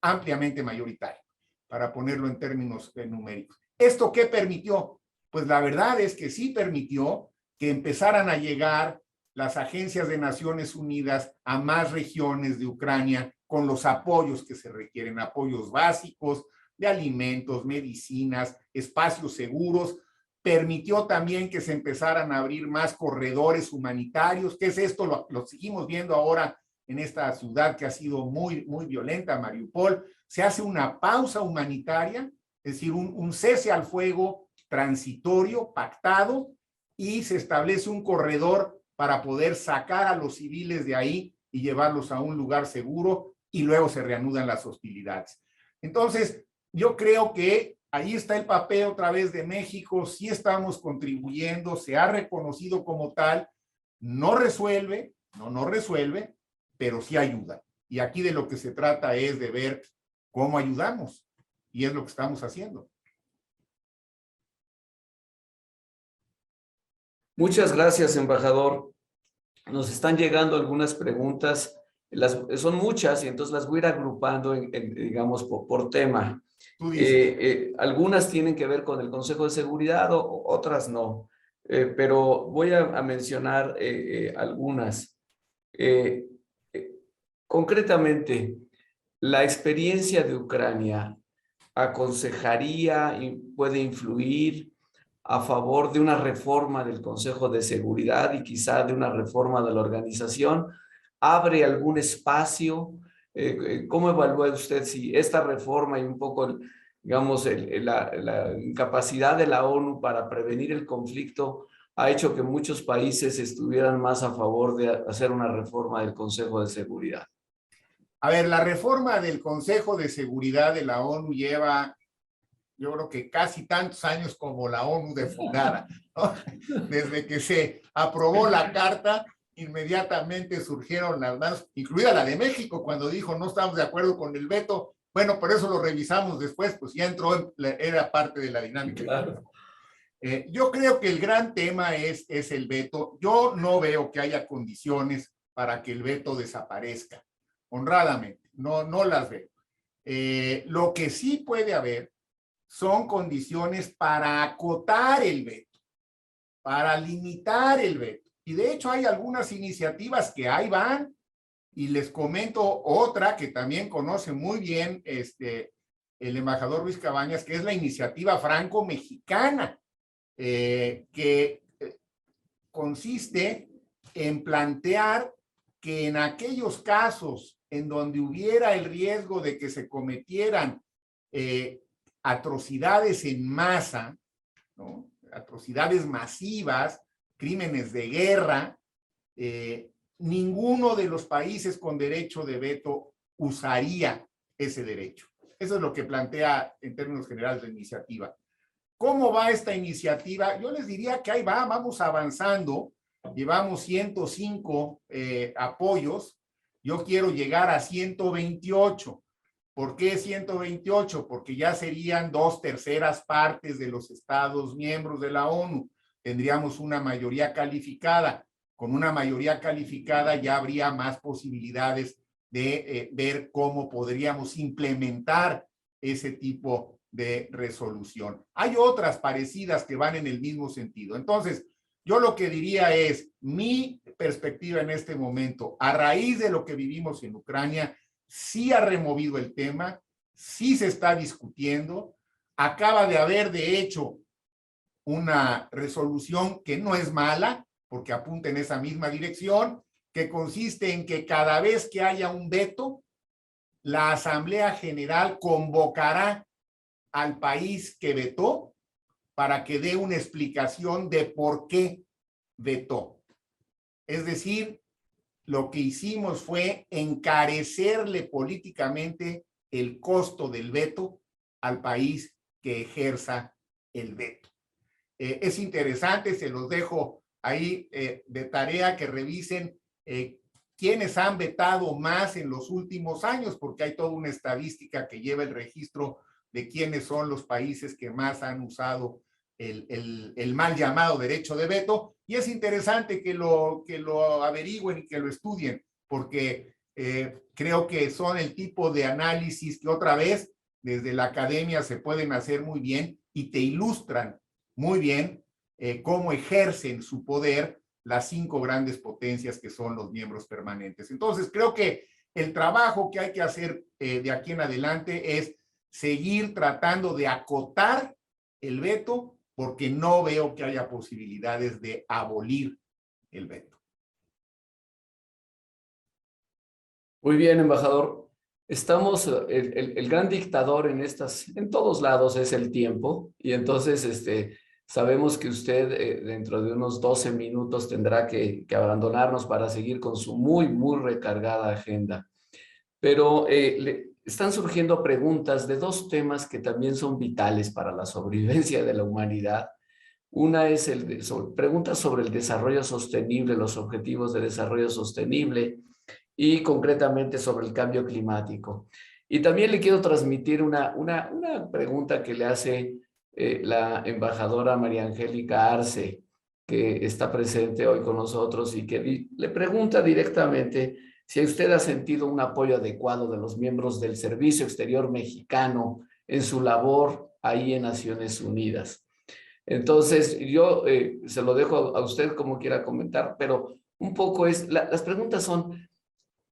ampliamente mayoritario, para ponerlo en términos numéricos. ¿Esto qué permitió? Pues la verdad es que sí permitió que empezaran a llegar las agencias de Naciones Unidas a más regiones de Ucrania con los apoyos que se requieren, apoyos básicos de alimentos, medicinas, espacios seguros. Permitió también que se empezaran a abrir más corredores humanitarios. ¿Qué es esto? Lo seguimos viendo ahora en esta ciudad que ha sido muy, muy violenta, Mariupol. Se hace una pausa humanitaria, es decir, un cese al fuego transitorio, pactado, y se establece un corredor para poder sacar a los civiles de ahí y llevarlos a un lugar seguro, y luego se reanudan las hostilidades. Entonces, yo creo que ahí está el papel otra vez de México. Sí estamos contribuyendo, se ha reconocido como tal, no resuelve, no resuelve, pero sí ayuda. Y aquí de lo que se trata es de ver cómo ayudamos, y es lo que estamos haciendo. Muchas gracias, embajador. Nos están llegando algunas preguntas, son muchas, y entonces las voy a ir agrupando, digamos, por tema. Tú dices. Algunas tienen que ver con el Consejo de Seguridad, otras no, pero voy a mencionar algunas. Concretamente, la experiencia de Ucrania aconsejaría y puede influir a favor de una reforma del Consejo de Seguridad y quizá de una reforma de la organización. ¿Abre algún espacio? ¿Cómo evalúa usted si esta reforma y un poco, digamos, la incapacidad de la ONU para prevenir el conflicto ha hecho que muchos países estuvieran más a favor de hacer una reforma del Consejo de Seguridad? A ver, la reforma del Consejo de Seguridad de la ONU lleva, yo creo que casi tantos años como la ONU de fundada, ¿no? Desde que se aprobó la carta, inmediatamente surgieron las más, incluida la de México, cuando dijo no estamos de acuerdo con el veto. Bueno, por eso lo revisamos después, pues ya entró, era parte de la dinámica. Claro. Yo creo que el gran tema es el veto. Yo no veo que haya condiciones para que el veto desaparezca, honradamente, no las veo. Lo que sí puede haber son condiciones para acotar el veto, para limitar el veto. Y de hecho hay algunas iniciativas que ahí van, y les comento otra que también conoce muy bien el embajador Luis Cabañas, que es la iniciativa franco-mexicana, que consiste en plantear que en aquellos casos en donde hubiera el riesgo de que se cometieran atrocidades en masa, ¿no? Atrocidades masivas, crímenes de guerra, ninguno de los países con derecho de veto usaría ese derecho. Eso es lo que plantea en términos generales la iniciativa. ¿Cómo va esta iniciativa? Yo les diría que ahí vamos avanzando. Llevamos 105 apoyos. Yo quiero llegar a 128. ¿Por qué 128? Porque ya serían 2/3 partes de los Estados miembros de la ONU. Tendríamos una mayoría calificada. Con una mayoría calificada ya habría más posibilidades de ver cómo podríamos implementar ese tipo de resolución. Hay otras parecidas que van en el mismo sentido. Entonces, yo lo que diría es, mi perspectiva en este momento, a raíz de lo que vivimos en Ucrania, sí ha removido el tema, sí se está discutiendo, acaba de haber, de hecho, una resolución que no es mala, porque apunta en esa misma dirección, que consiste en que cada vez que haya un veto, la Asamblea General convocará al país que vetó para que dé una explicación de por qué vetó. Es decir, lo que hicimos fue encarecerle políticamente el costo del veto al país que ejerza el veto. Es interesante, se los dejo ahí de tarea que revisen quiénes han vetado más en los últimos años, porque hay toda una estadística que lleva el registro de quiénes son los países que más han usado el mal llamado derecho de veto, y es interesante que lo averigüen y que lo estudien, porque creo que son el tipo de análisis que otra vez desde la academia se pueden hacer muy bien y te ilustran muy bien cómo ejercen su poder las 5 grandes potencias que son los miembros permanentes. Entonces, creo que el trabajo que hay que hacer de aquí en adelante es seguir tratando de acotar el veto, porque no veo que haya posibilidades de abolir el veto. Muy bien, embajador. Estamos, el gran dictador en todos lados es el tiempo, y entonces sabemos que usted dentro de unos 12 minutos tendrá que abandonarnos para seguir con su muy recargada agenda. Pero están surgiendo preguntas de 2 temas que también son vitales para la sobrevivencia de la humanidad. Una es preguntas sobre el desarrollo sostenible, los objetivos de desarrollo sostenible, y concretamente sobre el cambio climático. Y también le quiero transmitir una pregunta que le hace la embajadora María Angélica Arce, que está presente hoy con nosotros, y que le pregunta directamente si usted ha sentido un apoyo adecuado de los miembros del Servicio Exterior Mexicano en su labor ahí en Naciones Unidas. Entonces, yo se lo dejo a usted como quiera comentar, pero un poco las preguntas son,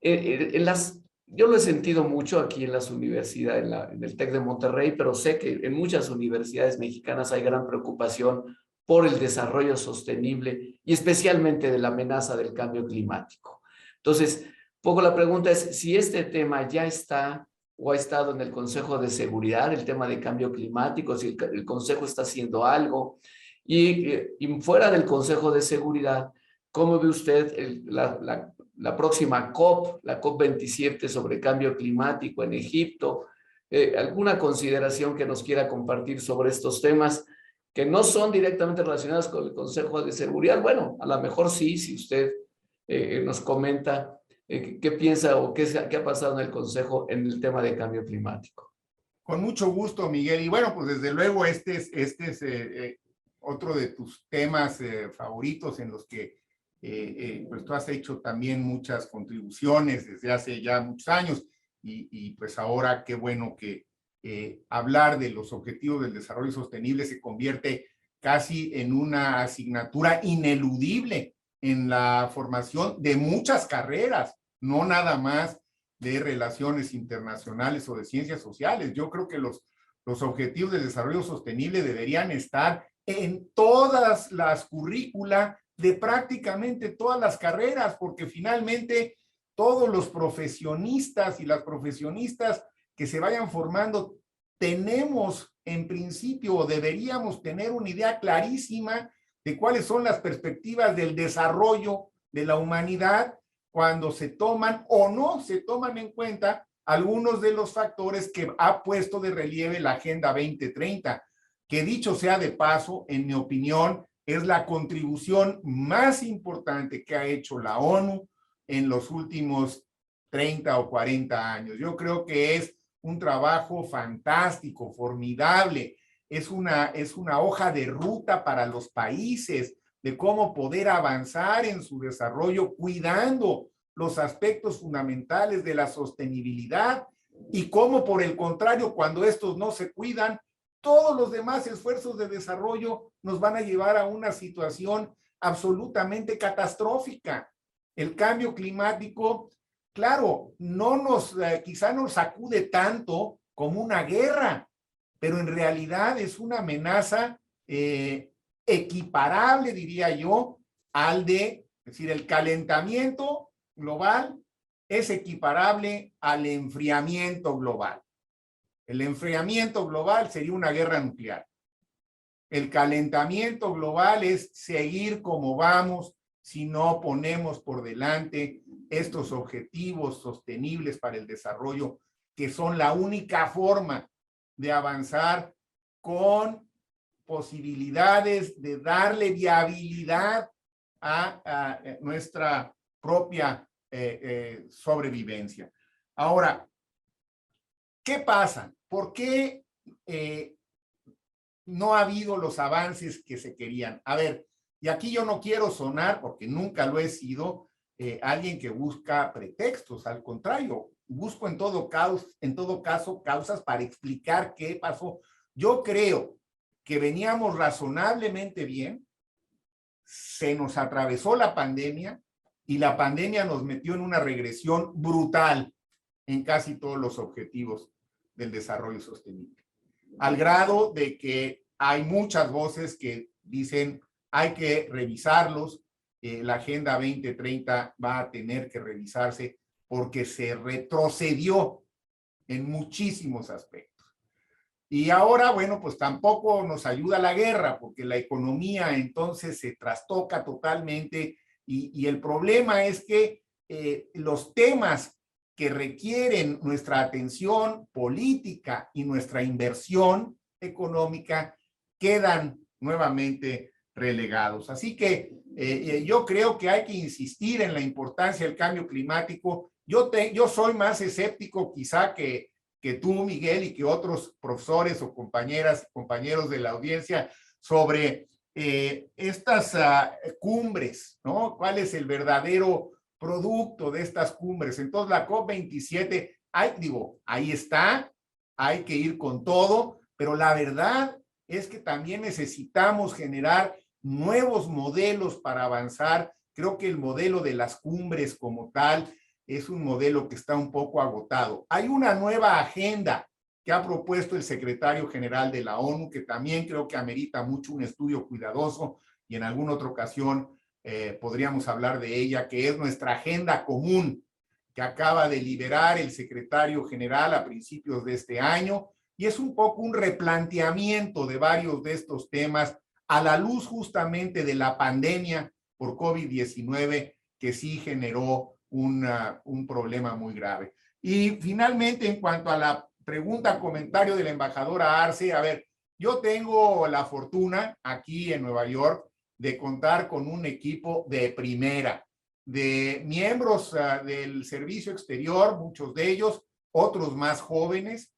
yo lo he sentido mucho aquí en las universidades, en el TEC de Monterrey, pero sé que en muchas universidades mexicanas hay gran preocupación por el desarrollo sostenible y especialmente de la amenaza del cambio climático. Entonces, poco la pregunta es si este tema ya está o ha estado en el Consejo de Seguridad, el tema de cambio climático, si el Consejo está haciendo algo, y fuera del Consejo de Seguridad, ¿cómo ve usted la próxima COP, la COP27 sobre cambio climático en Egipto? ¿Alguna consideración que nos quiera compartir sobre estos temas que no son directamente relacionados con el Consejo de Seguridad? Bueno, a lo mejor sí, si usted nos comenta qué piensa o qué ha pasado en el Consejo en el tema de cambio climático. Con mucho gusto, Miguel. Y bueno, pues desde luego este es otro de tus temas favoritos en los que pues tú has hecho también muchas contribuciones desde hace ya muchos años, y pues ahora qué bueno que hablar de los objetivos del desarrollo sostenible se convierte casi en una asignatura ineludible en la formación de muchas carreras, no nada más de relaciones internacionales o de ciencias sociales. Yo creo que los objetivos del desarrollo sostenible deberían estar en todas las currícula de prácticamente todas las carreras, porque finalmente todos los profesionistas y las profesionistas que se vayan formando tenemos en principio o deberíamos tener una idea clarísima de cuáles son las perspectivas del desarrollo de la humanidad cuando se toman o no se toman en cuenta algunos de los factores que ha puesto de relieve la Agenda 2030, que dicho sea de paso, en mi opinión, es la contribución más importante que ha hecho la ONU en los últimos 30 o 40 años. Yo creo que es un trabajo fantástico, formidable, es una hoja de ruta para los países de cómo poder avanzar en su desarrollo cuidando los aspectos fundamentales de la sostenibilidad, y cómo, por el contrario, cuando estos no se cuidan, todos los demás esfuerzos de desarrollo nos van a llevar a una situación absolutamente catastrófica. El cambio climático, claro, quizá nos sacude tanto como una guerra, pero en realidad es una amenaza equiparable, diría yo, es decir, el calentamiento global es equiparable al enfriamiento global. El enfriamiento global sería una guerra nuclear. El calentamiento global es seguir como vamos si no ponemos por delante estos objetivos sostenibles para el desarrollo, que son la única forma de avanzar con posibilidades de darle viabilidad a nuestra propia sobrevivencia. Ahora, ¿qué pasa? ¿Por qué no ha habido los avances que se querían? A ver, y aquí yo no quiero sonar, porque nunca lo he sido, alguien que busca pretextos. Al contrario, busco en todo caso causas para explicar qué pasó. Yo creo que veníamos razonablemente bien, se nos atravesó la pandemia y la pandemia nos metió en una regresión brutal en casi todos los objetivos del desarrollo sostenible, al grado de que hay muchas voces que dicen hay que revisarlos, la Agenda 2030 va a tener que revisarse porque se retrocedió en muchísimos aspectos. Y ahora, bueno, pues tampoco nos ayuda la guerra, porque la economía entonces se trastoca totalmente y el problema es que los temas que requieren nuestra atención política y nuestra inversión económica quedan nuevamente relegados. Así que yo creo que hay que insistir en la importancia del cambio climático. Yo soy más escéptico quizá que tú, Miguel, y que otros profesores o compañeros de la audiencia sobre estas cumbres, ¿no? ¿Cuál es el verdadero producto de estas cumbres? Entonces, la COP27, ahí está, hay que ir con todo, pero la verdad es que también necesitamos generar nuevos modelos para avanzar. Creo que el modelo de las cumbres como tal es un modelo que está un poco agotado. Hay una nueva agenda que ha propuesto el secretario general de la ONU, que también creo que amerita mucho un estudio cuidadoso, y en alguna otra ocasión podríamos hablar de ella, que es nuestra agenda común, que acaba de liberar el secretario general a principios de este año, y es un poco un replanteamiento de varios de estos temas a la luz justamente de la pandemia por COVID-19, que sí generó un problema muy grave. Y finalmente, en cuanto a la pregunta, comentario de la embajadora Arce, a ver, yo tengo la fortuna aquí en Nueva York de contar con un equipo de primera, de miembros del servicio exterior, muchos de ellos, otros más jóvenes,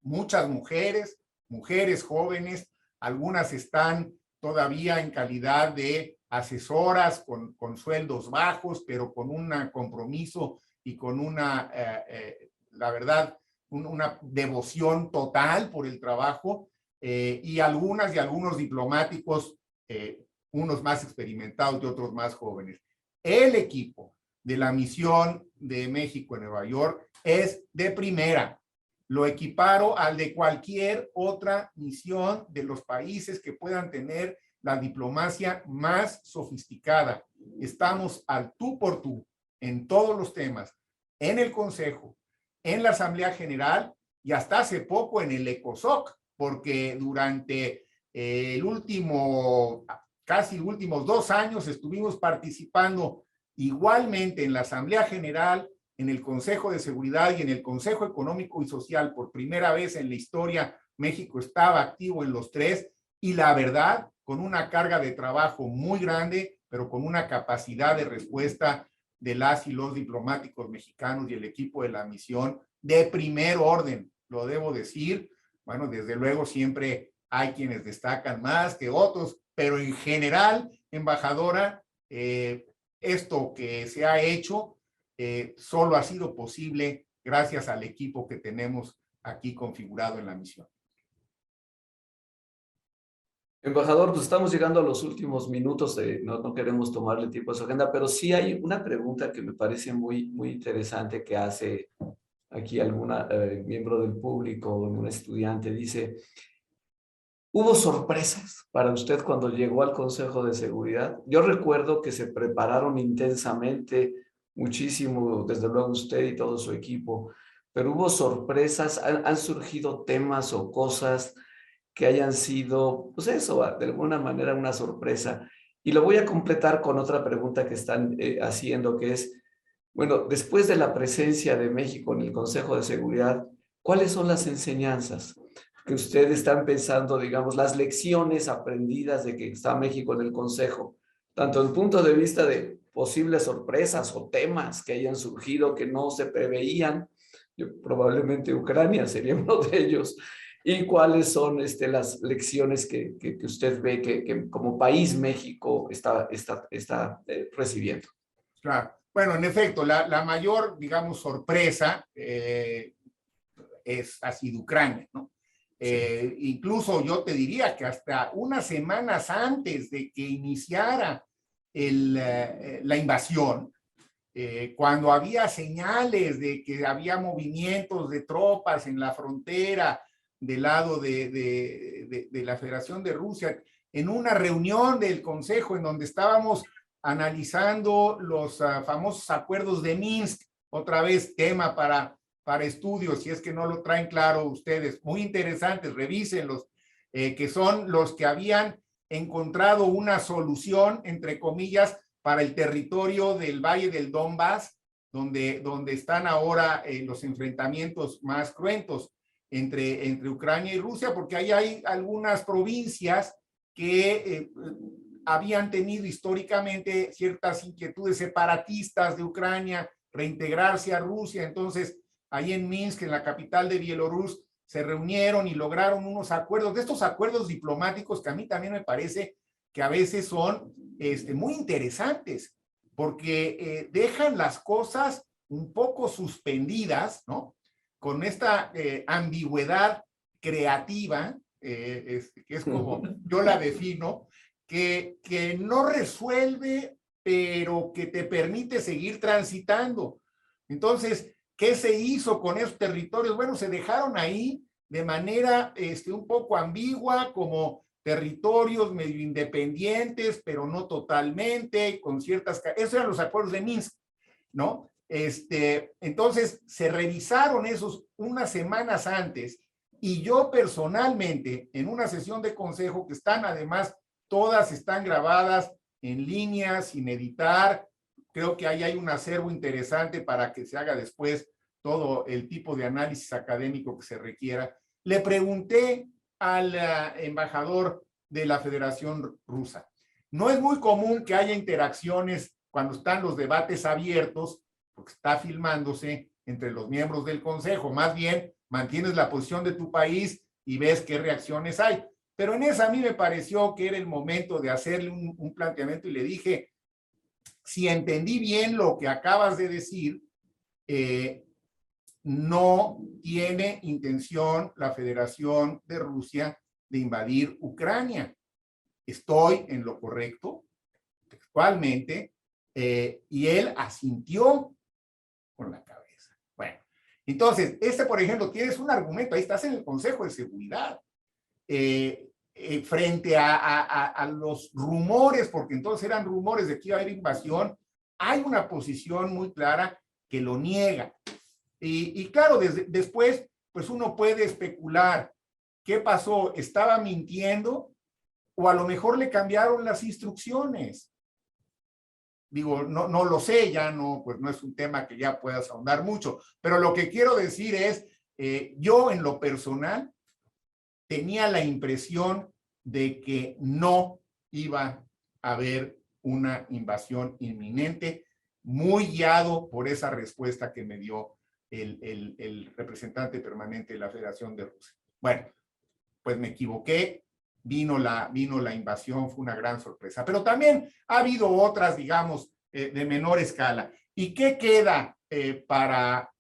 muchas mujeres jóvenes, algunas están todavía en calidad de asesoras con sueldos bajos, pero con un compromiso y con la verdad, una devoción total por el trabajo, y algunas y algunos diplomáticos, unos más experimentados y otros más jóvenes. El equipo de la misión de México en Nueva York es de primera. Lo equiparo al de cualquier otra misión de los países que puedan tener la diplomacia más sofisticada. Estamos al tú por tú en todos los temas, en el Consejo, en la Asamblea General y hasta hace poco en el ECOSOC, porque durante casi últimos 2 años estuvimos participando igualmente en la Asamblea General, en el Consejo de Seguridad y en el Consejo Económico y Social. Por primera vez en la historia, México estaba activo en los 3 y la verdad, con una carga de trabajo muy grande, pero con una capacidad de respuesta de las y los diplomáticos mexicanos y el equipo de la misión de primer orden, lo debo decir. Bueno, desde luego siempre hay quienes destacan más que otros, pero en general, embajadora, esto que se ha hecho solo ha sido posible gracias al equipo que tenemos aquí configurado en la misión. Embajador, pues estamos llegando a los últimos minutos, no queremos tomarle tiempo a su agenda, pero sí hay una pregunta que me parece muy, muy interesante que hace aquí alguna miembro del público, un estudiante, dice, ¿Hubo sorpresas para usted cuando llegó al Consejo de Seguridad? Yo recuerdo que se prepararon intensamente, muchísimo, desde luego usted y todo su equipo, pero hubo sorpresas, han surgido temas o cosas que hayan sido, pues eso, de alguna manera una sorpresa. Y lo voy a completar con otra pregunta que están haciendo, que es, bueno, después de la presencia de México en el Consejo de Seguridad, ¿cuáles son las enseñanzas que ustedes están pensando, digamos, las lecciones aprendidas de que está México en el Consejo, tanto en punto de vista de posibles sorpresas o temas que hayan surgido que no se preveían? Probablemente Ucrania sería uno de ellos. ¿Y cuáles son las lecciones que usted ve que como país México está recibiendo? Claro. Bueno, en efecto, la mayor, digamos, sorpresa ha sido Ucrania, ¿no? Sí. Incluso yo te diría que hasta unas semanas antes de que iniciara la invasión, cuando había señales de que había movimientos de tropas en la frontera del lado de la Federación de Rusia, en una reunión del Consejo en donde estábamos analizando los famosos acuerdos de Minsk, otra vez tema para estudios, si es que no lo traen claro ustedes, muy interesantes, revísenlos, que son los que habían encontrado una solución, entre comillas, para el territorio del Valle del Donbass, donde están ahora los enfrentamientos más cruentos entre Ucrania y Rusia, porque ahí hay algunas provincias que habían tenido históricamente ciertas inquietudes separatistas de Ucrania, reintegrarse a Rusia. Entonces, ahí en Minsk, en la capital de Bielorrusia, se reunieron y lograron unos acuerdos, de estos acuerdos diplomáticos que a mí también me parece que a veces son muy interesantes, porque dejan las cosas un poco suspendidas, ¿no? Con esta ambigüedad creativa, que es como yo la defino, que no resuelve, pero que te permite seguir transitando. Entonces, ¿qué se hizo con esos territorios? Bueno, se dejaron ahí de manera un poco ambigua, como territorios medio independientes, pero no totalmente, con ciertas... Esos eran los acuerdos de Minsk, ¿no? Entonces, se revisaron esos unas semanas antes y yo personalmente, en una sesión de consejo que están además, todas están grabadas en línea, sin editar, creo que ahí hay un acervo interesante para que se haga después todo el tipo de análisis académico que se requiera. Le pregunté al embajador de la Federación Rusa. No es muy común que haya interacciones cuando están los debates abiertos, porque está filmándose entre los miembros del Consejo. Más bien, mantienes la posición de tu país y ves qué reacciones hay. Pero en esa a mí me pareció que era el momento de hacerle un planteamiento y le dije, si entendí bien lo que acabas de decir, no tiene intención la Federación de Rusia de invadir Ucrania. ¿Estoy en lo correcto? Textualmente, y él asintió con la cabeza. Bueno, entonces, por ejemplo, tienes un argumento, ahí estás en el Consejo de Seguridad, frente a los rumores, porque entonces eran rumores de que iba a haber invasión, hay una posición muy clara que lo niega. Y claro, después, pues uno puede especular qué pasó, estaba mintiendo o a lo mejor le cambiaron las instrucciones. Digo, no lo sé, ya no, pues no es un tema que ya puedas ahondar mucho, pero lo que quiero decir es, yo en lo personal tenía la impresión de que no iba a haber una invasión inminente, muy guiado por esa respuesta que me dio el representante permanente de la Federación de Rusia. Bueno, pues me equivoqué, vino la invasión, fue una gran sorpresa, pero también ha habido otras, digamos, de menor escala. ¿Y qué queda para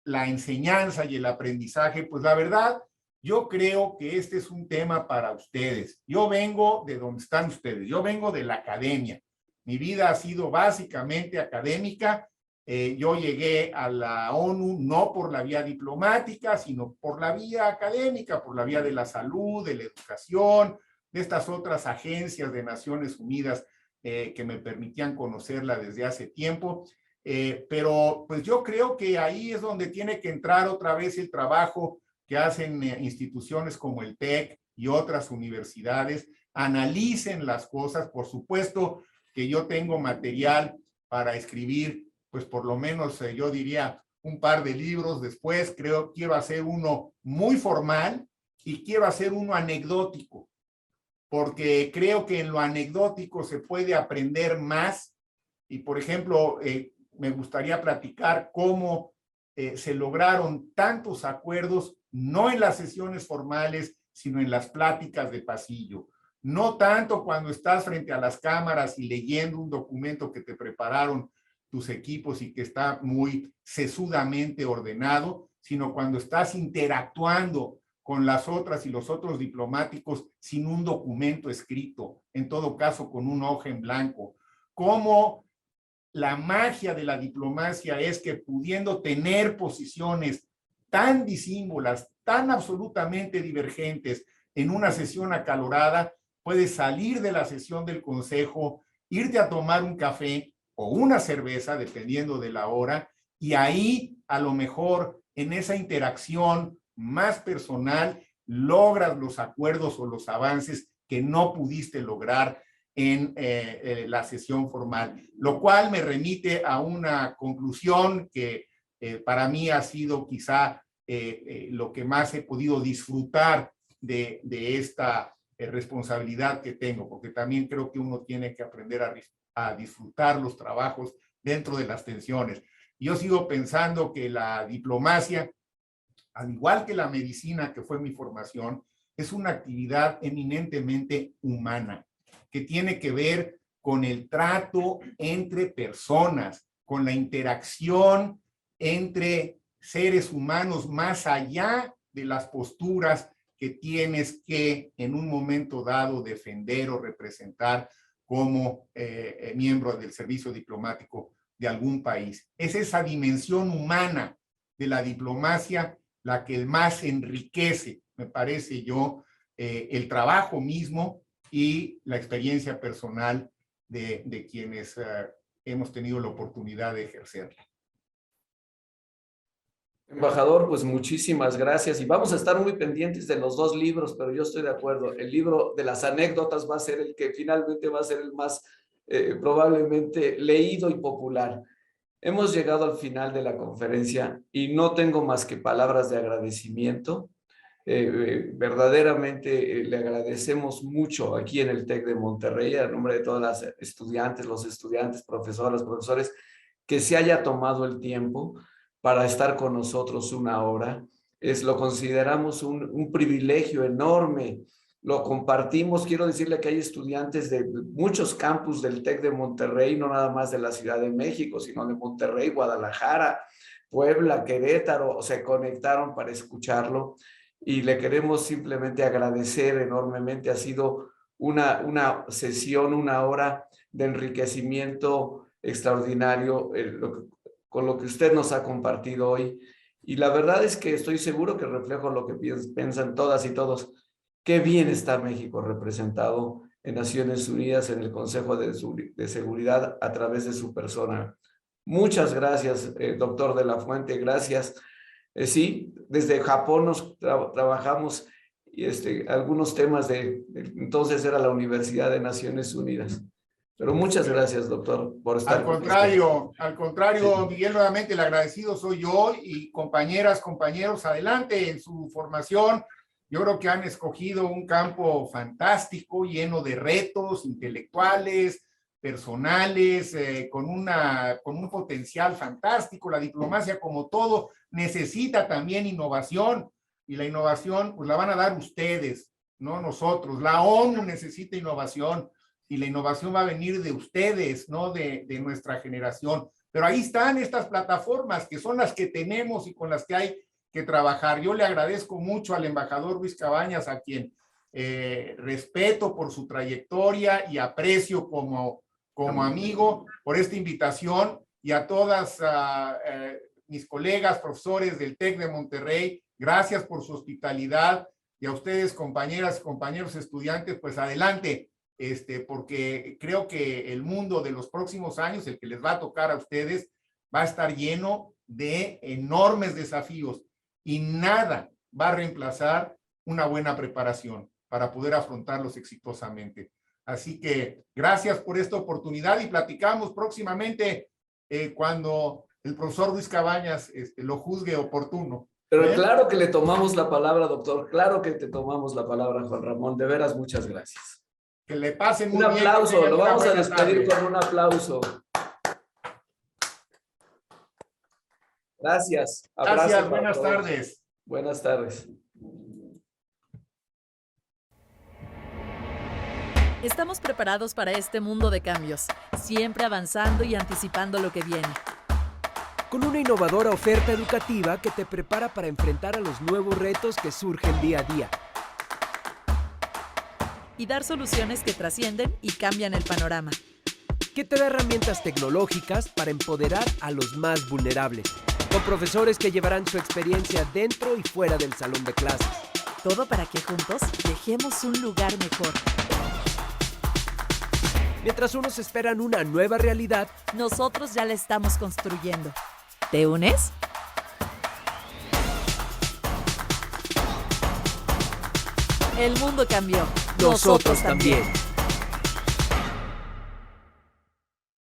la enseñanza y el aprendizaje? Pues la verdad, yo creo que este es un tema para ustedes. Yo vengo de donde están ustedes, yo vengo de la academia. Mi vida ha sido básicamente académica Yo llegué a la ONU no por la vía diplomática, sino por la vía académica, por la vía de la salud, de la educación, de estas otras agencias de Naciones Unidas que me permitían conocerla desde hace tiempo. Pero pues yo creo que ahí es donde tiene que entrar otra vez el trabajo que hacen instituciones como el TEC y otras universidades. Analicen las cosas. Por supuesto que yo tengo material para escribir, pues por lo menos yo diría un par de libros después. Quiero hacer uno muy formal y quiero hacer uno anecdótico, porque creo que en lo anecdótico se puede aprender más. Y por ejemplo, me gustaría platicar cómo se lograron tantos acuerdos, no en las sesiones formales, sino en las pláticas de pasillo. No tanto cuando estás frente a las cámaras y leyendo un documento que te prepararon tus equipos y que está muy sesudamente ordenado, sino cuando estás interactuando con las otras y los otros diplomáticos sin un documento escrito, en todo caso con un hoja en blanco. Cómo la magia de la diplomacia es que pudiendo tener posiciones tan disímbolas, tan absolutamente divergentes en una sesión acalorada, puedes salir de la sesión del consejo, irte a tomar un café o una cerveza, dependiendo de la hora, y ahí a lo mejor en esa interacción más personal logras los acuerdos o los avances que no pudiste lograr en la sesión formal, lo cual me remite a una conclusión que para mí ha sido quizá lo que más he podido disfrutar de esta responsabilidad que tengo, porque también creo que uno tiene que aprender a disfrutar los trabajos dentro de las tensiones. Yo sigo pensando que la diplomacia, al igual que la medicina, que fue mi formación, es una actividad eminentemente humana, que tiene que ver con el trato entre personas, con la interacción entre seres humanos más allá de las posturas que tienes que en un momento dado defender o representar como miembro del servicio diplomático de algún país. Es esa dimensión humana de la diplomacia la que más enriquece, me parece yo, el trabajo mismo y la experiencia personal de quienes hemos tenido la oportunidad de ejercerla. Embajador, pues muchísimas gracias y vamos a estar muy pendientes de los dos libros, pero yo estoy de acuerdo, el libro de las anécdotas va a ser el que finalmente va a ser el más probablemente leído y popular. Hemos llegado al final de la conferencia y no tengo más que palabras de agradecimiento. Verdaderamente le agradecemos mucho aquí en el TEC de Monterrey, a nombre de todas las estudiantes, los estudiantes, profesoras, profesores, que se haya tomado el tiempo para estar con nosotros una hora. Lo consideramos un privilegio enorme, lo compartimos. Quiero decirle que hay estudiantes de muchos campus del TEC de Monterrey, no nada más de la Ciudad de México, sino de Monterrey, Guadalajara, Puebla, Querétaro, se conectaron para escucharlo y le queremos simplemente agradecer enormemente. Ha sido una sesión, una hora de enriquecimiento extraordinario, con lo que usted nos ha compartido hoy. Y la verdad es que estoy seguro que reflejo lo que piensan todas y todos. Qué bien está México representado en Naciones Unidas, en el Consejo de Seguridad, a través de su persona. Muchas gracias, doctor de la Fuente, gracias. Sí, desde Japón nos trabajamos algunos temas entonces era la Universidad de Naciones Unidas. Pero muchas gracias, doctor, por estar Al contrario, sí. Miguel, nuevamente el agradecido soy yo y compañeras, compañeros, adelante en su formación. Yo creo que han escogido un campo fantástico, lleno de retos intelectuales, personales, con un potencial fantástico. La diplomacia, como todo, necesita también innovación, y la innovación pues la van a dar ustedes, no nosotros. La ONU necesita innovación, y la innovación va a venir de ustedes, no de nuestra generación. Pero ahí están estas plataformas que son las que tenemos y con las que hay que trabajar. Yo le agradezco mucho al embajador Luis Cabañas, a quien respeto por su trayectoria y aprecio como amigo, por esta invitación, y a todas mis colegas, profesores del TEC de Monterrey, gracias por su hospitalidad, y a ustedes, compañeras y compañeros estudiantes, pues adelante, porque creo que el mundo de los próximos años, el que les va a tocar a ustedes, va a estar lleno de enormes desafíos y nada va a reemplazar una buena preparación para poder afrontarlos exitosamente. Así que gracias por esta oportunidad y platicamos próximamente cuando el profesor Luis Cabañas lo juzgue oportuno. Pero claro que le tomamos la palabra, doctor. Claro que te tomamos la palabra, Juan Ramón. De veras, muchas gracias. Que le pasen muy bien. Un aplauso, lo vamos a despedir con un aplauso. Gracias. Gracias, buenas tardes. Buenas tardes. Estamos preparados para este mundo de cambios, siempre avanzando y anticipando lo que viene. Con una innovadora oferta educativa que te prepara para enfrentar a los nuevos retos que surgen día a día. Y dar soluciones que trascienden y cambian el panorama. Que te da herramientas tecnológicas para empoderar a los más vulnerables. Con profesores que llevarán su experiencia dentro y fuera del salón de clases. Todo para que juntos dejemos un lugar mejor. Mientras unos esperan una nueva realidad, nosotros ya la estamos construyendo. ¿Te unes? El mundo cambió. Nosotros también.